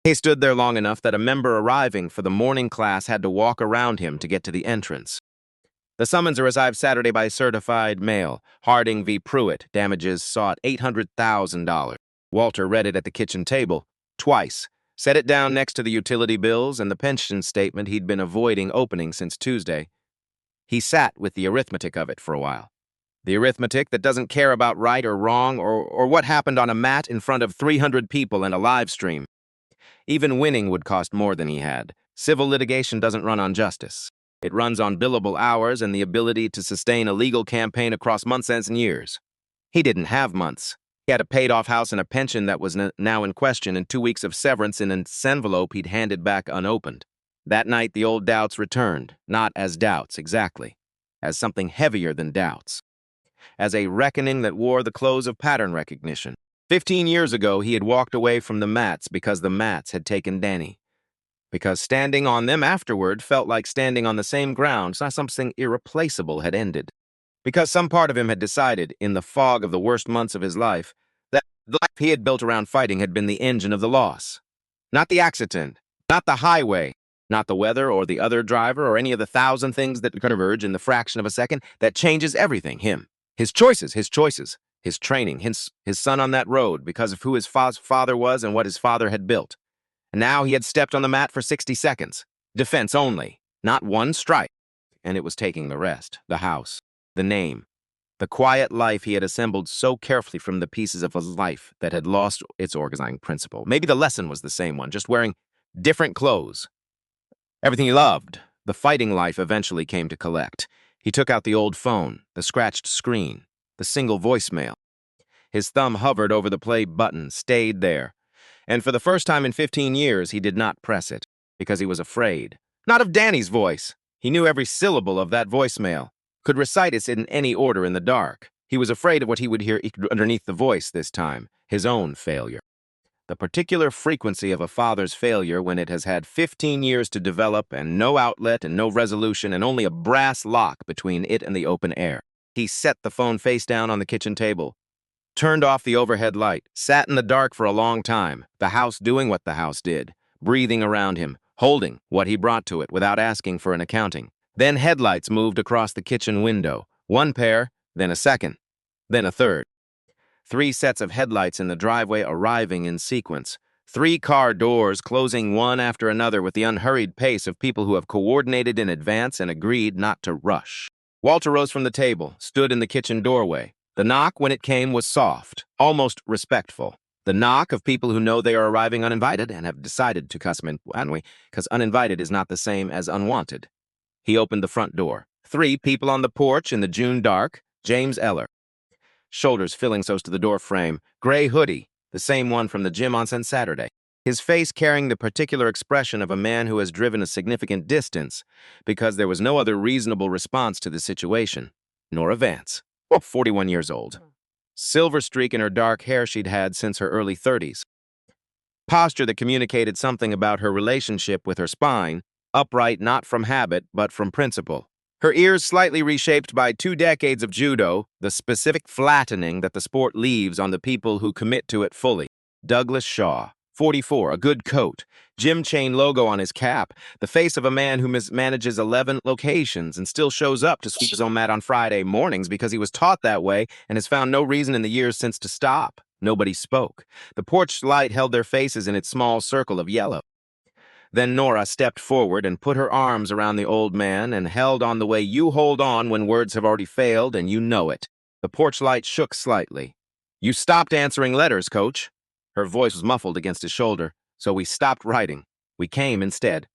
He stood there long enough that a member arriving for the morning class had to walk around him to get to the entrance. The summons arrived Saturday by certified mail. Harding v. Pruitt. Damages sought $800,000. Walter read it at the kitchen table, twice. Set it down next to the utility bills and the pension statement he'd been avoiding opening since Tuesday. He sat with the arithmetic of it for a while. The arithmetic that doesn't care about right or wrong or what happened on a mat in front of 300 people and a live stream. Even winning would cost more than he had. Civil litigation doesn't run on justice. It runs on billable hours and the ability to sustain a legal campaign across months and years. He didn't have months. He had a paid-off house and a pension that was now in question and 2 weeks of severance in an envelope he'd handed back unopened. That night, the old doubts returned, not as doubts exactly, as something heavier than doubts, as a reckoning that wore the clothes of pattern recognition. 15 years ago, he had walked away from the mats because the mats had taken Danny. Because standing on them afterward felt like standing on the same ground, so something irreplaceable had ended. Because some part of him had decided, in the fog of the worst months of his life, that the life he had built around fighting had been the engine of the loss. Not the accident, not the highway, not the weather or the other driver or any of the 1,000 things that converge in the fraction of a second that changes everything, him. His choices, his training, his son on that road because of who his father was and what his father had built. And now he had stepped on the mat for 60 seconds. Defense only, not one strike. And it was taking the rest, the house, the name, the quiet life he had assembled so carefully from the pieces of his life that had lost its organizing principle. Maybe the lesson was the same one, just wearing different clothes. Everything he loved, the fighting life eventually came to collect. He took out the old phone, the scratched screen, the single voicemail. His thumb hovered over the play button, stayed there. And for the first time in 15 years, he did not press it, because he was afraid. Not of Danny's voice. He knew every syllable of that voicemail, could recite it in any order in the dark. He was afraid of what he would hear underneath the voice this time, his own failure. The particular frequency of a father's failure when it has had 15 years to develop and no outlet and no resolution and only a brass lock between it and the open air. He set the phone face down on the kitchen table, turned off the overhead light, sat in the dark for a long time, the house doing what the house did, breathing around him, holding what he brought to it without asking for an accounting. Then headlights moved across the kitchen window, one pair, then a second, then a third. 3 sets of headlights in the driveway arriving in sequence. 3 car doors closing one after another with the unhurried pace of people who have coordinated in advance and agreed not to rush. Walter rose from the table, stood in the kitchen doorway. The knock, when it came, was soft, almost respectful. The knock of people who know they are arriving uninvited and have decided to come in, because uninvited is not the same as unwanted. He opened the front door. 3 people on the porch in the June dark. James Eller. Shoulders filling so to the door frame. Gray hoodie, the same one from the gym on Saturday. His face carrying the particular expression of a man who has driven a significant distance because there was no other reasonable response to the situation. Nora Vance, 41 years old. Silver streak in her dark hair she'd had since her early 30s. posture that communicated something about her relationship with her spine, upright not from habit but from principle. Her ears slightly reshaped by 2 decades of judo, the specific flattening that the sport leaves on the people who commit to it fully. Douglas Shaw, 44, a good coat, gym chain logo on his cap, the face of a man who manages 11 locations and still shows up to sweep his own mat on Friday mornings because he was taught that way and has found no reason in the years since to stop. Nobody spoke. The porch light held their faces in its small circle of yellow. Then Nora stepped forward and put her arms around the old man and held on the way you hold on when words have already failed and you know it. The porch light shook slightly. "You stopped answering letters, Coach." Her voice was muffled against his shoulder, so we stopped writing. We came instead.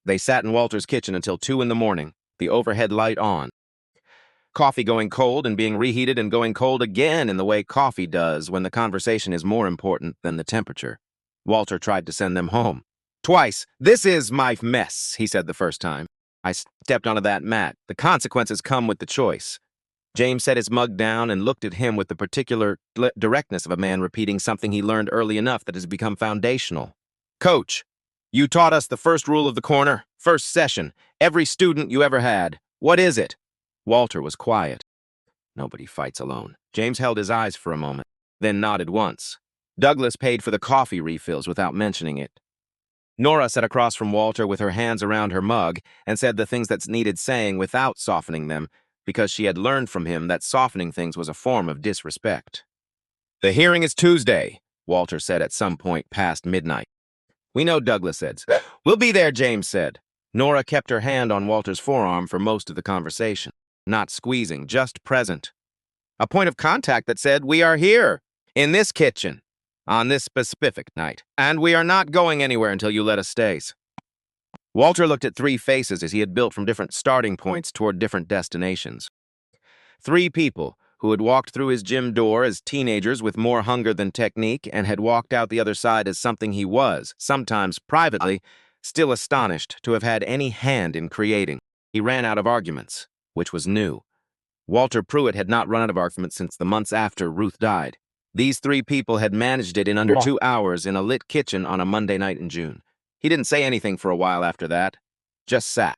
They sat in Walter's kitchen until 2 in the morning, the overhead light on. Coffee going cold and being reheated and going cold again in the way coffee does when the conversation is more important than the temperature. Walter tried to send them home. "Twice. This is my mess," he said the first time. I stepped onto that mat. The consequences come with the choice. James set his mug down and looked at him with the particular directness of a man repeating something he learned early enough that has become foundational. "Coach, you taught us the first rule of the corner, first session, every student you ever had. What is it?" Walter was quiet. Nobody fights alone. James held his eyes for a moment, then nodded once. Douglas paid for the coffee refills without mentioning it. Nora sat across from Walter with her hands around her mug and said the things that needed saying without softening them, because she had learned from him that softening things was a form of disrespect. "The hearing is Tuesday," Walter said at some point past midnight. "We know," Douglas said. "We'll be there," James said. Nora kept her hand on Walter's forearm for most of the conversation, not squeezing, just present. A point of contact that said, "We are here, in this kitchen, on this specific night, and we are not going anywhere until you let us stay." Walter looked at 3 faces as he had built from different starting points toward different destinations. 3 people who had walked through his gym door as teenagers with more hunger than technique and had walked out the other side as something he was, sometimes privately, still astonished to have had any hand in creating. He ran out of arguments, which was new. Walter Pruitt had not run out of arguments since the months after Ruth died. These 3 people had managed it in under 2 hours in a lit kitchen on a Monday night in June. He didn't say anything for a while after that, just sat.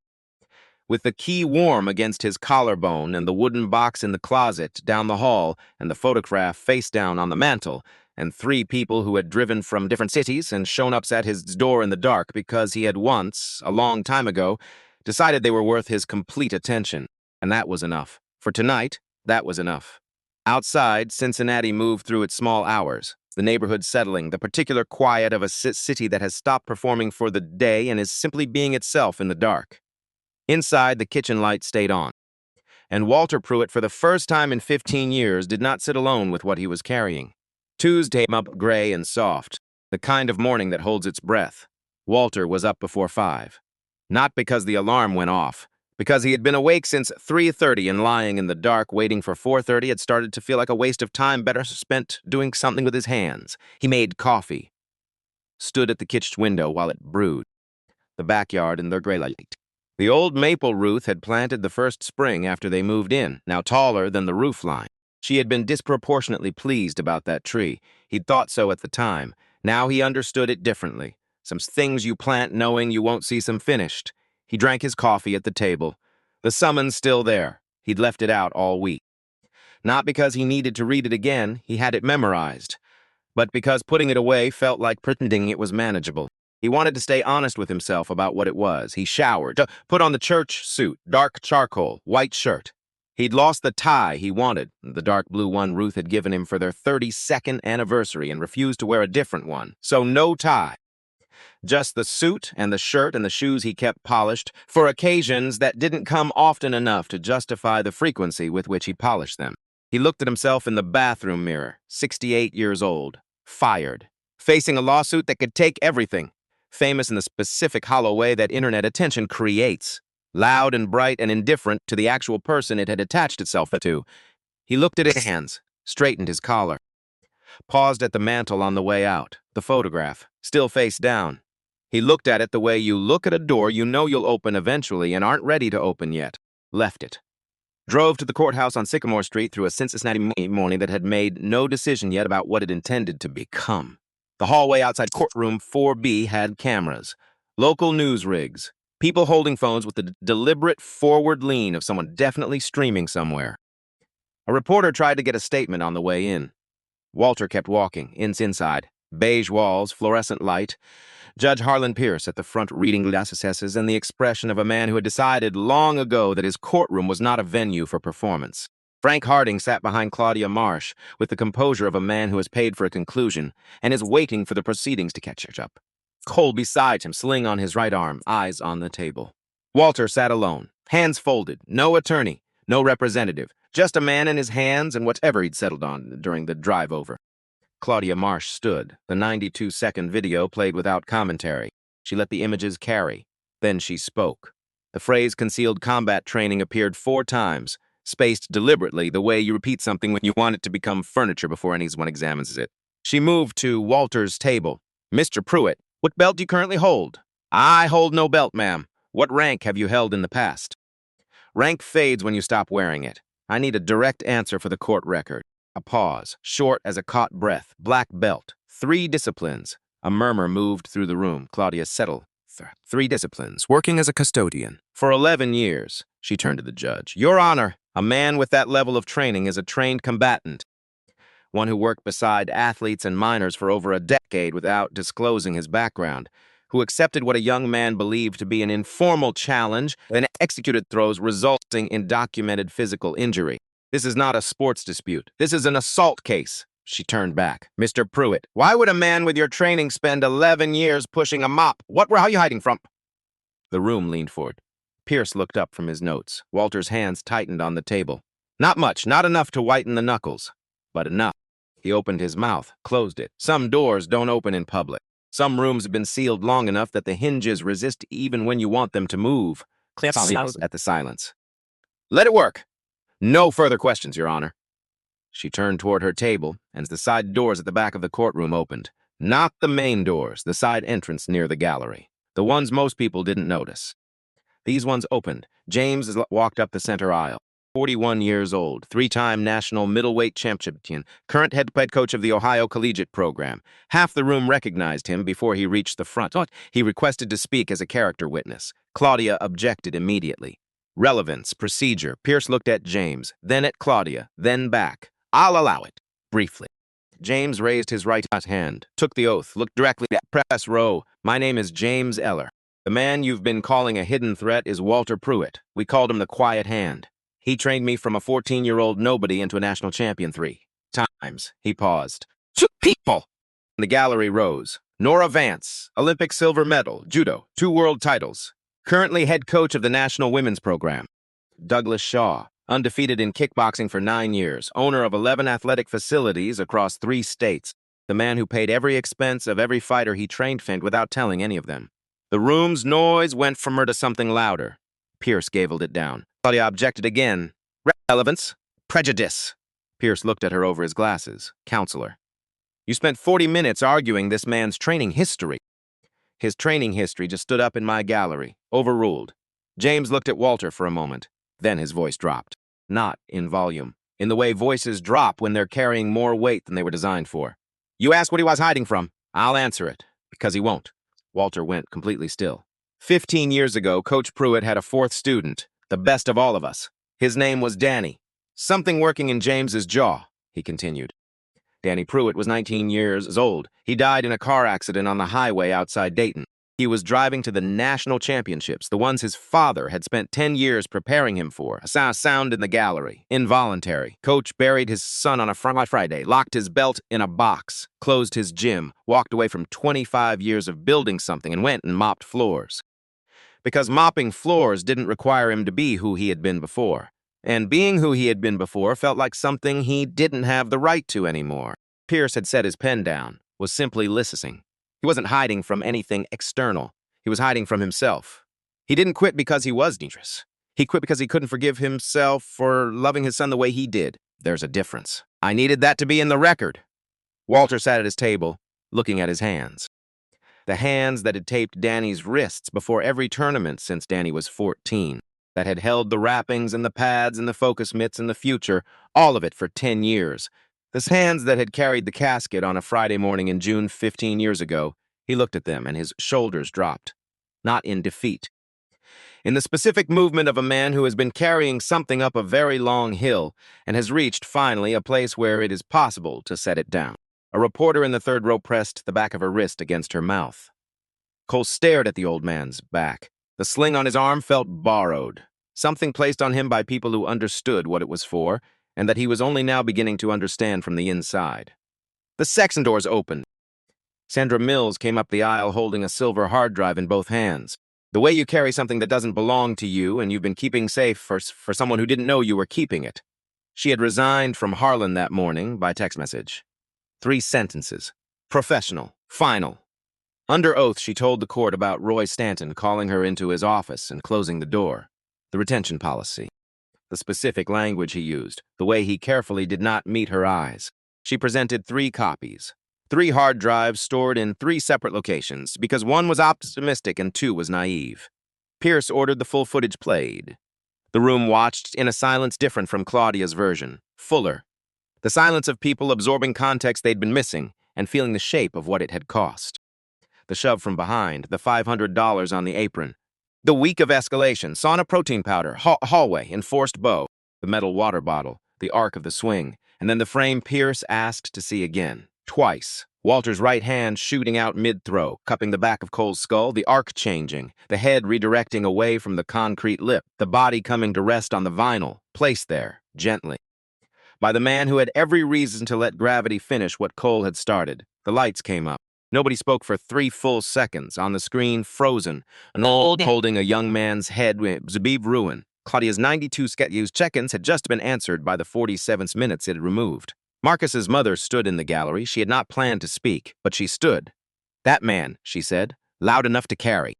With the key warm against his collarbone and the wooden box in the closet down the hall and the photograph face down on the mantel, and 3 people who had driven from different cities and shown up at his door in the dark because he had once, a long time ago, decided they were worth his complete attention. And that was enough. For tonight, that was enough. Outside, Cincinnati moved through its small hours, the neighborhood settling, the particular quiet of a city that has stopped performing for the day and is simply being itself in the dark. Inside, the kitchen light stayed on. And Walter Pruitt, for the first time in 15 years, did not sit alone with what he was carrying. Tuesday came up gray and soft, the kind of morning that holds its breath. Walter was up before 5. Not because the alarm went off, because he had been awake since 3:30 and lying in the dark waiting for 4:30 had started to feel like a waste of time better spent doing something with his hands. He made coffee, stood at the kitchen window while it brewed, the backyard in their gray light. The old maple Ruth had planted the first spring after they moved in, now taller than the roof line. She had been disproportionately pleased about that tree. He'd thought so at the time. Now he understood it differently. Some things you plant knowing you won't see them finished. He drank his coffee at the table. The summons still there. He'd left it out all week. Not because he needed to read it again, he had it memorized, but because putting it away felt like pretending it was manageable. He wanted to stay honest with himself about what it was. He showered, put on the church suit, dark charcoal, white shirt. He'd lost the tie he wanted, the dark blue one Ruth had given him for their 32nd anniversary, and refused to wear a different one. So no tie. Just the suit and the shirt and the shoes he kept polished for occasions that didn't come often enough to justify the frequency with which he polished them. He looked at himself in the bathroom mirror, 68 years old, fired, facing a lawsuit that could take everything, famous in the specific hollow way that internet attention creates, loud and bright and indifferent to the actual person it had attached itself to. He looked at his hands, straightened his collar, paused at the mantel on the way out, the photograph, still face down. He looked at it the way you look at a door you know you'll open eventually and aren't ready to open yet. Left it. Drove to the courthouse on Sycamore Street through a Cincinnati morning that had made no decision yet about what it intended to become. The hallway outside courtroom 4B had cameras, local news rigs, people holding phones with the deliberate forward lean of someone definitely streaming somewhere. A reporter tried to get a statement on the way in. Walter kept walking, inside. Beige walls, fluorescent light. Judge Harlan Pierce at the front reading glasses and the expression of a man who had decided long ago that his courtroom was not a venue for performance. Frank Harding sat behind Claudia Marsh with the composure of a man who has paid for a conclusion and is waiting for the proceedings to catch up. Cole beside him, sling on his right arm, eyes on the table. Walter sat alone, hands folded, no attorney, no representative, just a man and his hands and whatever he'd settled on during the drive over. Claudia Marsh stood. The 92-second video played without commentary. She let the images carry. Then she spoke. The phrase concealed combat training appeared 4 times, spaced deliberately the way you repeat something when you want it to become furniture before anyone examines it. She moved to Walter's table. Mr. Pruitt, what belt do you currently hold? I hold no belt, ma'am. What rank have you held in the past? Rank fades when you stop wearing it. I need a direct answer for the court record. A pause, short as a caught breath. Black belt. 3 disciplines. A murmur moved through the room. Claudia settled. 3 disciplines. Working as a custodian. For 11 years. She turned to the judge. Your Honor, a man with that level of training is a trained combatant. One who worked beside athletes and minors for over a decade without disclosing his background. Who accepted what a young man believed to be an informal challenge and executed throws resulting in documented physical injury. This is not a sports dispute. This is an assault case. She turned back. Mr. Pruitt, why would a man with your training spend 11 years pushing a mop? What were you hiding from? The room leaned forward. Pierce looked up from his notes. Walter's hands tightened on the table. Not much, not enough to whiten the knuckles, but enough. He opened his mouth, closed it. Some doors don't open in public. Some rooms have been sealed long enough that the hinges resist even when you want them to move. Clamp at the silence. Let it work. No further questions, Your Honor. She turned toward her table, and the side doors at the back of the courtroom opened. Not the main doors, the side entrance near the gallery. The ones most people didn't notice. These ones opened. James walked up the center aisle. 41 years old, 3-time national middleweight champion, current head coach of the Ohio Collegiate Program. Half the room recognized him before he reached the front. He requested to speak as a character witness. Claudia objected immediately. Relevance, procedure. Pierce looked at James, then at Claudia, then back. I'll allow it. Briefly. James raised his right hand, took the oath, looked directly at press row. My name is James Eller. The man you've been calling a hidden threat is Walter Pruitt. We called him the Quiet Hand. He trained me from a 14-year-old nobody into a national champion 3 times. He paused. 2 people! The gallery rose. Nora Vance, Olympic silver medal, judo, 2 world titles. Currently head coach of the National Women's Program. Douglas Shaw, undefeated in kickboxing for 9 years, owner of 11 athletic facilities across 3 states. The man who paid every expense of every fighter he trained without telling any of them. The room's noise went from her to something louder. Pierce gaveled it down. Claudia objected again. Relevance. Prejudice. Pierce looked at her over his glasses. Counselor. You spent 40 minutes arguing this man's training history. His training history just stood up in my gallery. Overruled. James looked at Walter for a moment. Then his voice dropped. Not in volume. In the way voices drop when they're carrying more weight than they were designed for. You asked what he was hiding from. I'll answer it. Because he won't. Walter went completely still. 15 years ago, Coach Pruitt had a 4th student. The best of all of us. His name was Danny. Something working in James's jaw, he continued. Danny Pruitt was 19 years old. He died in a car accident on the highway outside Dayton. He was driving to the national championships, the ones his father had spent 10 years preparing him for. A sound in the gallery. Involuntary. Coach buried his son on a Friday, locked his belt in a box, closed his gym, walked away from 25 years of building something and went and mopped floors. Because mopping floors didn't require him to be who he had been before. And being who he had been before felt like something he didn't have the right to anymore. Pierce had set his pen down, was simply listening. He wasn't hiding from anything external. He was hiding from himself. He didn't quit because he was dangerous. He quit because he couldn't forgive himself for loving his son the way he did. There's a difference. I needed that to be in the record. Walter sat at his table, looking at his hands. The hands that had taped Danny's wrists before every tournament since Danny was 14, that had held the wrappings and the pads and the focus mitts and the future, all of it for 10 years. The hands that had carried the casket on a Friday morning in June 15 years ago, he looked at them and his shoulders dropped. Not in defeat. In the specific movement of a man who has been carrying something up a very long hill and has reached, finally, a place where it is possible to set it down. A reporter in the third row pressed the back of her wrist against her mouth. Cole stared at the old man's back. The sling on his arm felt borrowed, something placed on him by people who understood what it was for, and that he was only now beginning to understand from the inside. The section doors opened. Sandra Mills came up the aisle holding a silver hard drive in both hands. The way you carry something that doesn't belong to you and you've been keeping safe for someone who didn't know you were keeping it. She had resigned from Harlan that morning by text message. 3 sentences. Professional. Final. Under oath, she told the court about Roy Stanton calling her into his office and closing the door. The retention policy. The specific language he used. The way he carefully did not meet her eyes. She presented 3 copies. 3 hard drives stored in 3 separate locations, because 1 was optimistic and 2 was naive. Pierce ordered the full footage played. The room watched in a silence different from Claudia's version, fuller. The silence of people absorbing context they'd been missing and feeling the shape of what it had cost. The shove from behind, the $500 on the apron. The week of escalation, sauna protein powder, hallway, enforced bow, the metal water bottle, the arc of the swing, and then the frame Pierce asked to see again. Twice. Walter's right hand shooting out mid-throw, cupping the back of Cole's skull, the arc changing, the head redirecting away from the concrete lip, the body coming to rest on the vinyl, placed there, gently. By the man who had every reason to let gravity finish what Cole had started. The lights came up. Nobody spoke for 3 full seconds. On the screen, frozen, an old holding a young man's head, Zabib ruin. Claudia's 92 check-ins had just been answered by the 47 minutes it had removed. Marcus's mother stood in the gallery. She had not planned to speak, but she stood. That man, she said, loud enough to carry,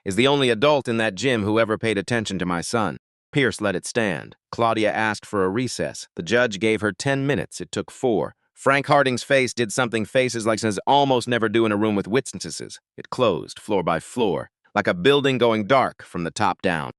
is the only adult in that gym who ever paid attention to my son. Pierce let it stand. Claudia asked for a recess. The judge gave her 10 minutes. It took 4. Frank Harding's face did something faces like says almost never do in a room with witnesses. It closed, floor by floor, like a building going dark from the top down.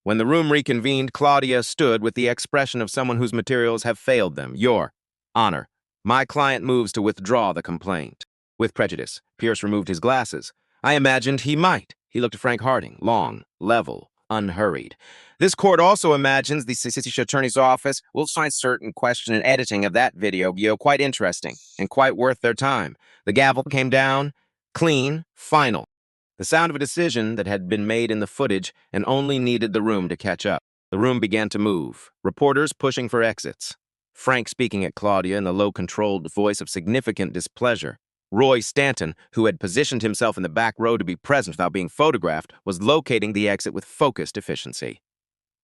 When the room reconvened, Claudia stood with the expression of someone whose materials have failed them. Your Honor, my client moves to withdraw the complaint. With prejudice, Pierce removed his glasses. I imagined he might. He looked at Frank Harding, long, level, unhurried. This court also imagines the city attorney's office will find certain question and editing of that video quite interesting and quite worth their time. The gavel came down, clean, final. The sound of a decision that had been made in the footage and only needed the room to catch up. The room began to move, reporters pushing for exits. Frank speaking at Claudia in the low, controlled voice of significant displeasure. Roy Stanton, who had positioned himself in the back row to be present without being photographed, was locating the exit with focused efficiency.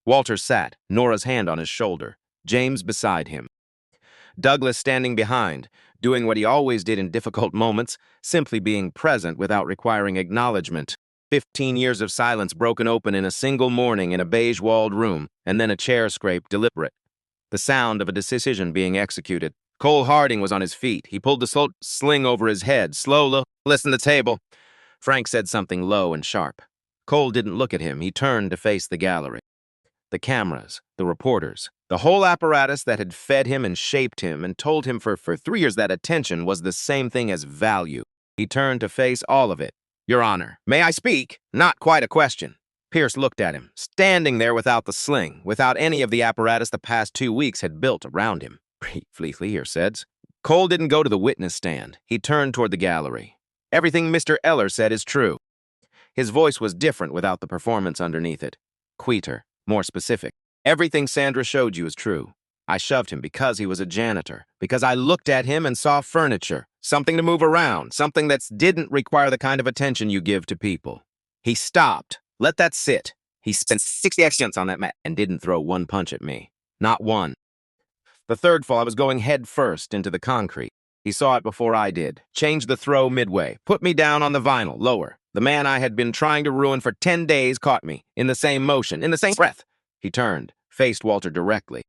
Walter sat, Nora's hand on his shoulder, James beside him. Douglas standing behind, doing what he always did in difficult moments, simply being present without requiring acknowledgement. 15 years of silence broken open in a single morning in a beige-walled room, and then a chair scrape deliberate. The sound of a decision being executed. Cole Harding was on his feet. He pulled the sling over his head. Slow, listen to the table. Frank said something low and sharp. Cole didn't look at him. He turned to face the gallery. The cameras, the reporters, the whole apparatus that had fed him and shaped him and told him for 3 years that attention was the same thing as value. He turned to face all of it. Your Honor, may I speak? Not quite a question. Pierce looked at him, standing there without the sling, without any of the apparatus the past 2 weeks had built around him. Briefly, here said. Cole didn't go to the witness stand. He turned toward the gallery. Everything Mr. Eller said is true. His voice was different without the performance underneath it. Quieter, more specific. Everything Sandra showed you is true. I shoved him because he was a janitor, because I looked at him and saw furniture, something to move around, something that didn't require the kind of attention you give to people. He stopped. Let that sit. He spent 60 seconds on that mat and didn't throw one punch at me. Not one. The third fall, I was going head first into the concrete. He saw it before I did. Changed the throw midway. Put me down on the vinyl, lower. The man I had been trying to ruin for 10 days caught me. In the same motion, in the same breath. He turned, faced Walter directly.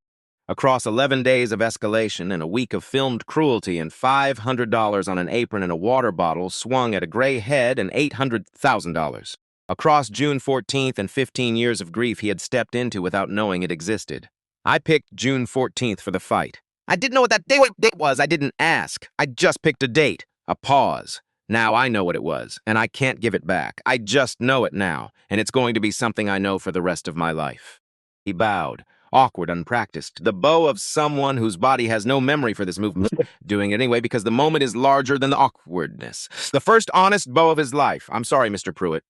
Across 11 days of escalation and a week of filmed cruelty and $500 on an apron and a water bottle swung at a gray head and $800,000. Across June 14th and 15 years of grief he had stepped into without knowing it existed. I picked June 14th for the fight. I didn't know what that date was. I didn't ask. I just picked a date. A pause. Now I know what it was, and I can't give it back. I just know it now, and it's going to be something I know for the rest of my life. He bowed, awkward, unpracticed, the bow of someone whose body has no memory for this movement, doing it anyway because the moment is larger than the awkwardness. The first honest bow of his life. I'm sorry, Mr. Pruitt.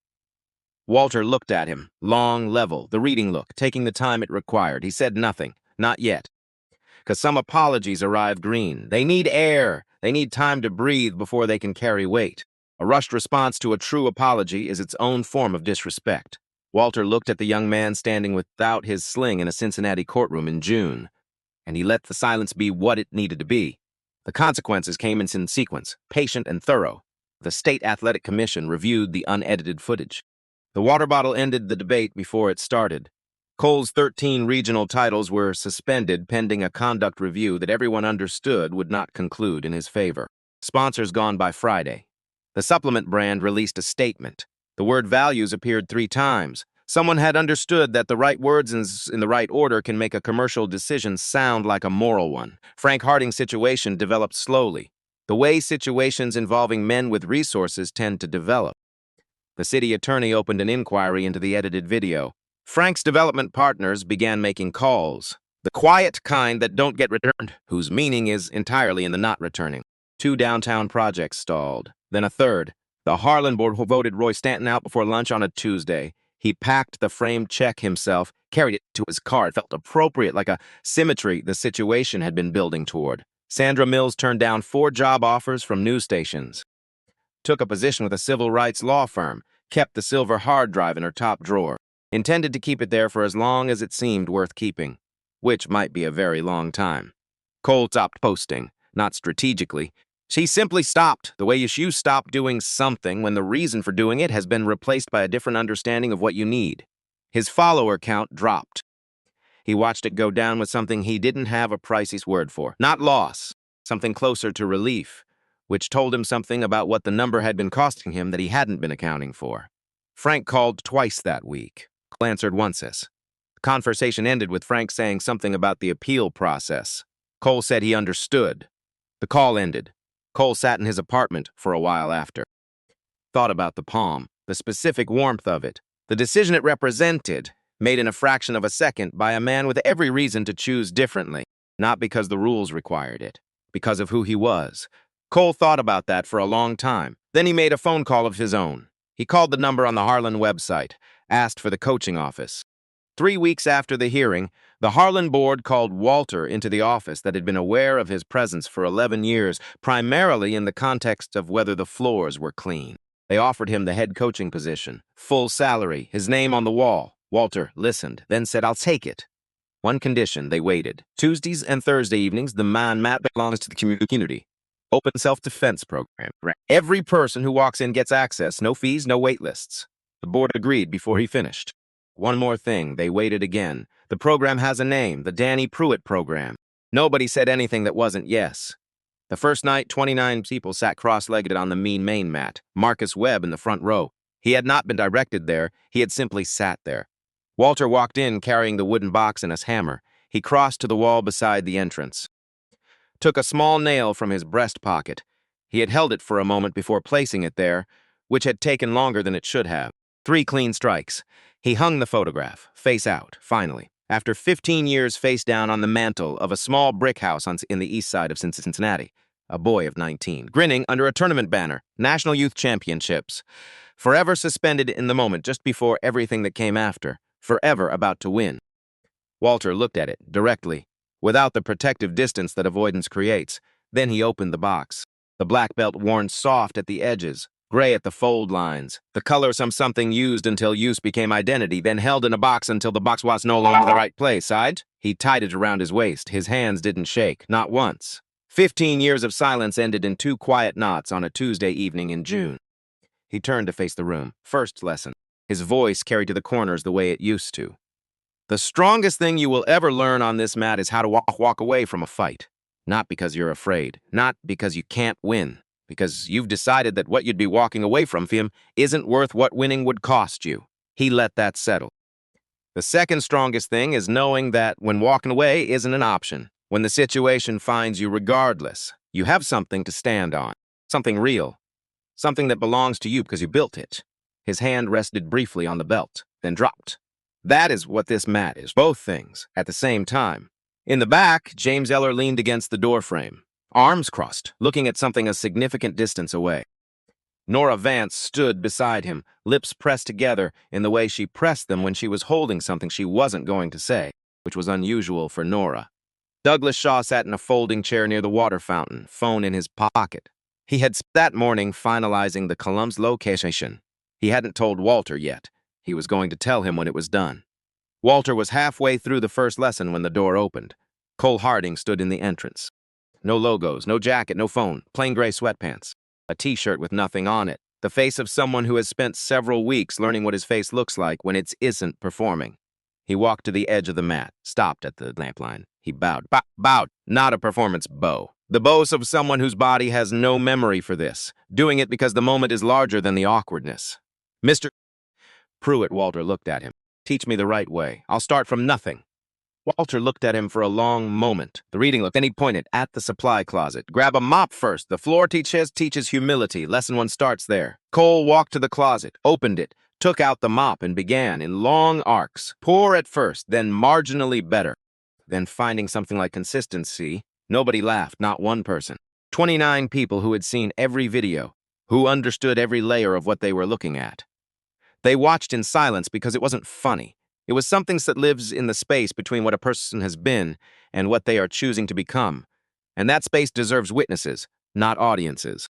Walter looked at him, long, level, the reading look, taking the time it required. He said nothing, not yet, because some apologies arrive green. They need air. They need time to breathe before they can carry weight. A rushed response to a true apology is its own form of disrespect. Walter looked at the young man standing without his sling in a Cincinnati courtroom in June, and he let the silence be what it needed to be. The consequences came in sequence, patient and thorough. The State Athletic Commission reviewed the unedited footage. The water bottle ended the debate before it started. Cole's 13 regional titles were suspended pending a conduct review that everyone understood would not conclude in his favor. Sponsors gone by Friday. The supplement brand released a statement. The word values appeared 3 times. Someone had understood that the right words in the right order can make a commercial decision sound like a moral one. Frank Harding's situation developed slowly, the way situations involving men with resources tend to develop. The city attorney opened an inquiry into the edited video. Frank's development partners began making calls, the quiet kind that don't get returned, whose meaning is entirely in the not returning. 2 downtown projects stalled, then a third. The Harlan board voted Roy Stanton out before lunch on a Tuesday. He packed the framed check himself, carried it to his car. It felt appropriate, like a symmetry the situation had been building toward. Sandra Mills turned down 4 job offers from news stations, took a position with a civil rights law firm, kept the silver hard drive in her top drawer, intended to keep it there for as long as it seemed worth keeping, which might be a very long time. Cole stopped posting, not strategically. She simply stopped, the way you stop doing something when the reason for doing it has been replaced by a different understanding of what you need. His follower count dropped. He watched it go down with something he didn't have a precise word for. Not loss, something closer to relief, which told him something about what the number had been costing him that he hadn't been accounting for. Frank called twice that week. Cole answered once. The conversation ended with Frank saying something about the appeal process. Cole said he understood. The call ended. Cole sat in his apartment for a while after. Thought about the palm, the specific warmth of it, the decision it represented, made in a fraction of a second by a man with every reason to choose differently, not because the rules required it, because of who he was. Cole thought about that for a long time. Then he made a phone call of his own. He called the number on the Harlan website, asked for the coaching office. 3 weeks after the hearing, the Harlan board called Walter into the office that had been aware of his presence for 11 years, primarily in the context of whether the floors were clean. They offered him the head coaching position, full salary, his name on the wall. Walter listened, then said, "I'll take it." One condition, they waited. Tuesdays and Thursday evenings, the mat belongs to the community. Open self-defense program. Every person who walks in gets access, no fees, no wait lists. The board agreed before he finished. One more thing, they waited again. The program has a name, the Danny Pruitt program. Nobody said anything that wasn't yes. The first night, 29 people sat cross-legged on the main mat, Marcus Webb in the front row. He had not been directed there, he had simply sat there. Walter walked in carrying the wooden box and his hammer. He crossed to the wall beside the entrance, took a small nail from his breast pocket. He had held it for a moment before placing it there, which had taken longer than it should have. 3 clean strikes. He hung the photograph, face out, finally, after 15 years face down on the mantel of a small brick house in the east side of Cincinnati. A boy of 19, grinning under a tournament banner, National Youth Championships. Forever suspended in the moment just before everything that came after. Forever about to win. Walter looked at it, directly, without the protective distance that avoidance creates. Then he opened the box. The black belt worn soft at the edges, gray at the fold lines, the color something used until use became identity, then held in a box until the box was no longer the right place. He tied it around his waist. His hands didn't shake, not once. 15 years of silence ended in 2 quiet knots on a Tuesday evening in June. He turned to face the room. First lesson. His voice carried to the corners the way it used to. The strongest thing you will ever learn on this mat is how to walk away from a fight. Not because you're afraid, not because you can't win, because you've decided that what you'd be walking away from him isn't worth what winning would cost you. He let that settle. The second strongest thing is knowing that when walking away isn't an option. When the situation finds you regardless, you have something to stand on. Something real. Something that belongs to you because you built it. His hand rested briefly on the belt, then dropped. That is what this mat is. Both things, at the same time. In the back, James Eller leaned against the doorframe, arms crossed, looking at something a significant distance away. Nora Vance stood beside him, lips pressed together in the way she pressed them when she was holding something she wasn't going to say, which was unusual for Nora. Douglas Shaw sat in a folding chair near the water fountain, phone in his pocket. He had spent that morning finalizing the column's location. He hadn't told Walter yet. He was going to tell him when it was done. Walter was halfway through the first lesson when the door opened. Cole Harding stood in the entrance. No logos, no jacket, no phone, plain gray sweatpants. A t-shirt with nothing on it. The face of someone who has spent several weeks learning what his face looks like when it isn't performing. He walked to the edge of the mat, stopped at the lamp line. He bowed. Bowed. Not a performance bow. The bows of someone whose body has no memory for this, doing it because the moment is larger than the awkwardness. Mr. Pruitt, Walter looked at him. Teach me the right way. I'll start from nothing. Walter looked at him for a long moment. The reading looked, then he pointed at the supply closet. Grab a mop first. The floor teaches humility. Lesson 1 starts there. Cole walked to the closet, opened it, took out the mop and began in long arcs. Poor at first, then marginally better. Then finding something like consistency, nobody laughed, not one person. 29 people who had seen every video, who understood every layer of what they were looking at. They watched in silence because it wasn't funny. It was something that lives in the space between what a person has been and what they are choosing to become. And that space deserves witnesses, not audiences.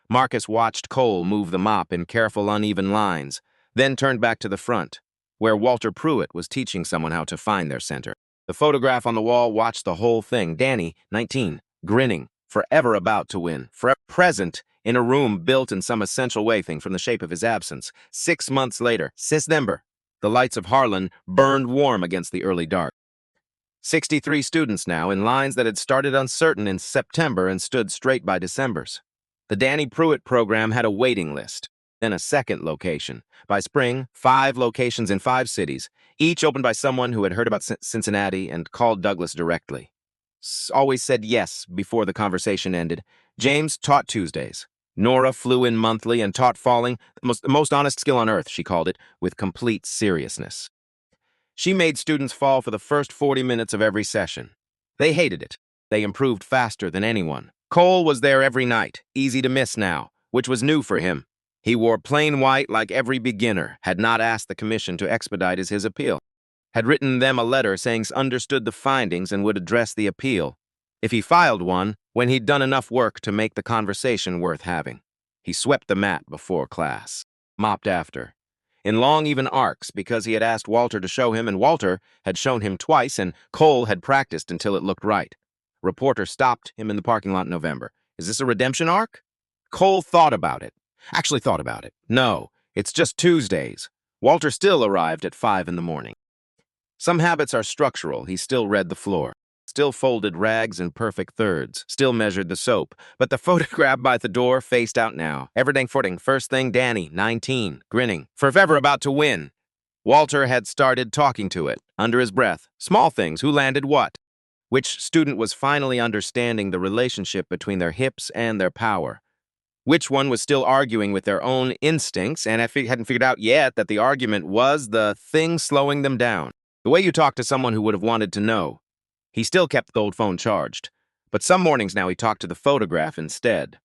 Marcus watched Cole move the mop in careful, uneven lines, then turned back to the front, where Walter Pruitt was teaching someone how to find their center. The photograph on the wall watched the whole thing. Danny, 19, grinning, forever about to win, forever present in a room built in some essential way thing from the shape of his absence. 6 months later, December, the lights of Harlan burned warm against the early dark. 63 students now in lines that had started uncertain in September and stood straight by December's. The Danny Pruitt program had a waiting list, then a second location. By spring, 5 locations in 5 cities, each opened by someone who had heard about Cincinnati and called Douglas directly. Always said yes before the conversation ended. James taught Tuesdays. Nora flew in monthly and taught falling, the most honest skill on earth, she called it, with complete seriousness. She made students fall for the first 40 minutes of every session. They hated it. They improved faster than anyone. Cole was there every night, easy to miss now, which was new for him. He wore plain white like every beginner, had not asked the commission to expedite his appeal, had written them a letter saying understood the findings and would address the appeal, if he filed one, when he'd done enough work to make the conversation worth having. He swept the mat before class, mopped after, in long even arcs because he had asked Walter to show him and Walter had shown him twice and Cole had practiced until it looked right. Reporter stopped him in the parking lot in November. Is this a redemption arc? Cole thought about it. Actually thought about it. No, it's just Tuesdays. Walter still arrived at 5 in the morning. Some habits are structural. He still read the floor, still folded rags in perfect thirds, still measured the soap. But the photograph by the door faced out now. Everything footing. First thing, Danny, 19, grinning, forever about to win. Walter had started talking to it, under his breath. Small things, who landed what? Which student was finally understanding the relationship between their hips and their power? Which one was still arguing with their own instincts and hadn't figured out yet that the argument was the thing slowing them down? The way you talk to someone who would have wanted to know. He still kept the old phone charged, but some mornings now he talked to the photograph instead.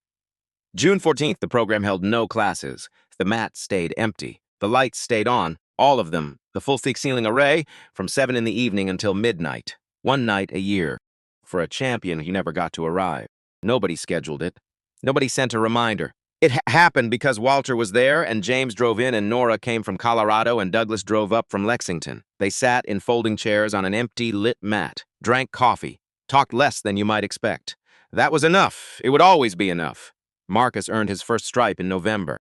June 14th, the program held no classes. The mat stayed empty. The lights stayed on, all of them, the full ceiling array, from 7 in the evening until midnight. One night a year. For a champion, he never got to arrive. Nobody scheduled it. Nobody sent a reminder. It happened because Walter was there and James drove in and Nora came from Colorado and Douglas drove up from Lexington. They sat in folding chairs on an empty, lit mat, drank coffee, talked less than you might expect. That was enough. It would always be enough. Marcus earned his first stripe in November.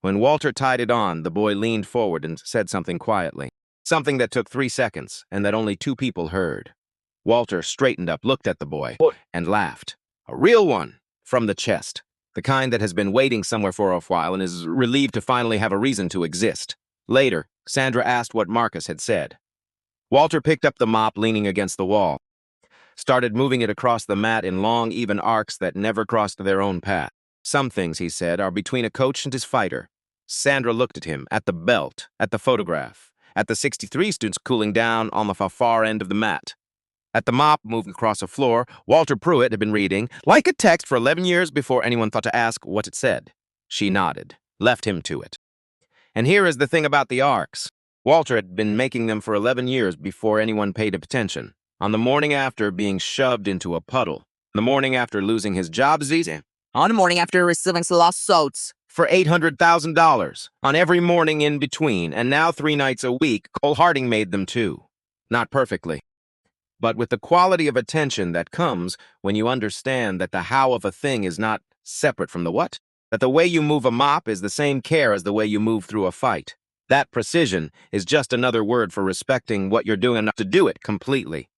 When Walter tied it on, the boy leaned forward and said something quietly. Something that took 3 seconds and that only 2 people heard. Walter straightened up, looked at the boy, and laughed. A real one. From the chest, the kind that has been waiting somewhere for a while and is relieved to finally have a reason to exist. Later, Sandra asked what Marcus had said. Walter picked up the mop leaning against the wall. started moving it across the mat in long, even arcs that never crossed their own path. Some things, he said, are between a coach and his fighter. Sandra looked at him, at the belt, at the photograph, at the 63 students cooling down on the far end of the mat. At the mop moving across the floor, Walter Pruitt had been reading, like a text, for 11 years before anyone thought to ask what it said. She nodded, left him to it. And here is the thing about the arcs. Walter had been making them for 11 years before anyone paid attention. On the morning after being shoved into a puddle, the morning after losing his job, On the morning after receiving lawsuits. for $800,000, on every morning in between, and now 3 nights a week, Cole Harding made them too. Not perfectly, but with the quality of attention that comes when you understand that the how of a thing is not separate from the what, that the way you move a mop is the same care as the way you move through a fight. That precision is just another word for respecting what you're doing enough to do it completely.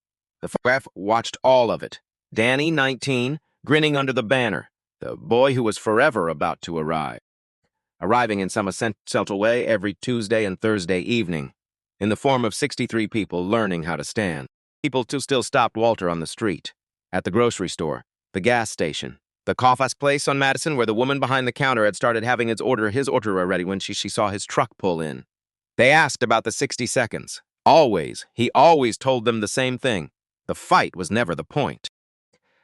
The photograph watched all of it. Danny, 19, grinning under the banner, the boy who was forever about to arrive. Arriving in some essential way every Tuesday and Thursday evening, in the form of 63 people learning how to stand. People still stopped Walter on the street, at the grocery store, the gas station, the coffee place on Madison where the woman behind the counter had started having his order ready when she saw his truck pull in. They asked about the 60 seconds. He always told them the same thing. The fight was never the point.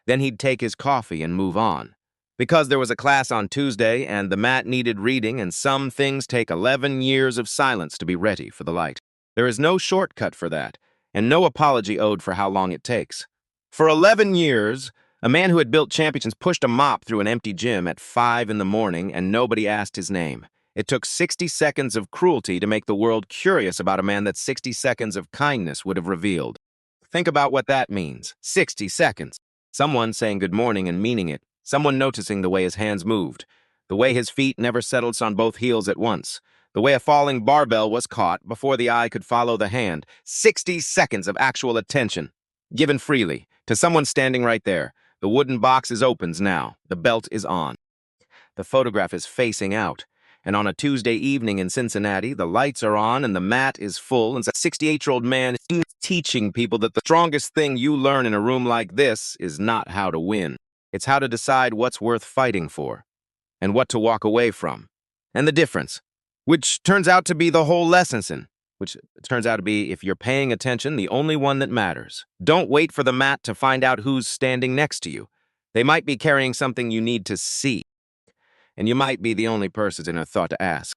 Then he'd take his coffee and move on. Because there was a class on Tuesday and the mat needed reading, and some things take 11 years of silence to be ready for the light. There is no shortcut for that, and no apology owed for how long it takes. For 11 years, a man who had built championships pushed a mop through an empty gym at 5 in the morning, and nobody asked his name. It took 60 seconds of cruelty to make the world curious about a man that 60 seconds of kindness would have revealed. Think about what that means. 60 seconds. Someone saying good morning and meaning it. Someone noticing the way his hands moved, the way his feet never settled on both heels at once, the way a falling barbell was caught before the eye could follow the hand. 60 seconds of actual attention, given freely, to someone standing right there. The wooden box opens now. The belt is on. The photograph is facing out. And on a Tuesday evening in Cincinnati, the lights are on and the mat is full, and a 68-year-old man is teaching people that the strongest thing you learn in a room like this is not how to win. It's how to decide what's worth fighting for, and what to walk away from. And the difference, which turns out to be the whole lesson, which turns out to be, if you're paying attention, the only one that matters. Don't wait for the mat to find out who's standing next to you. They might be carrying something you need to see, and you might be the only person in a thought to ask.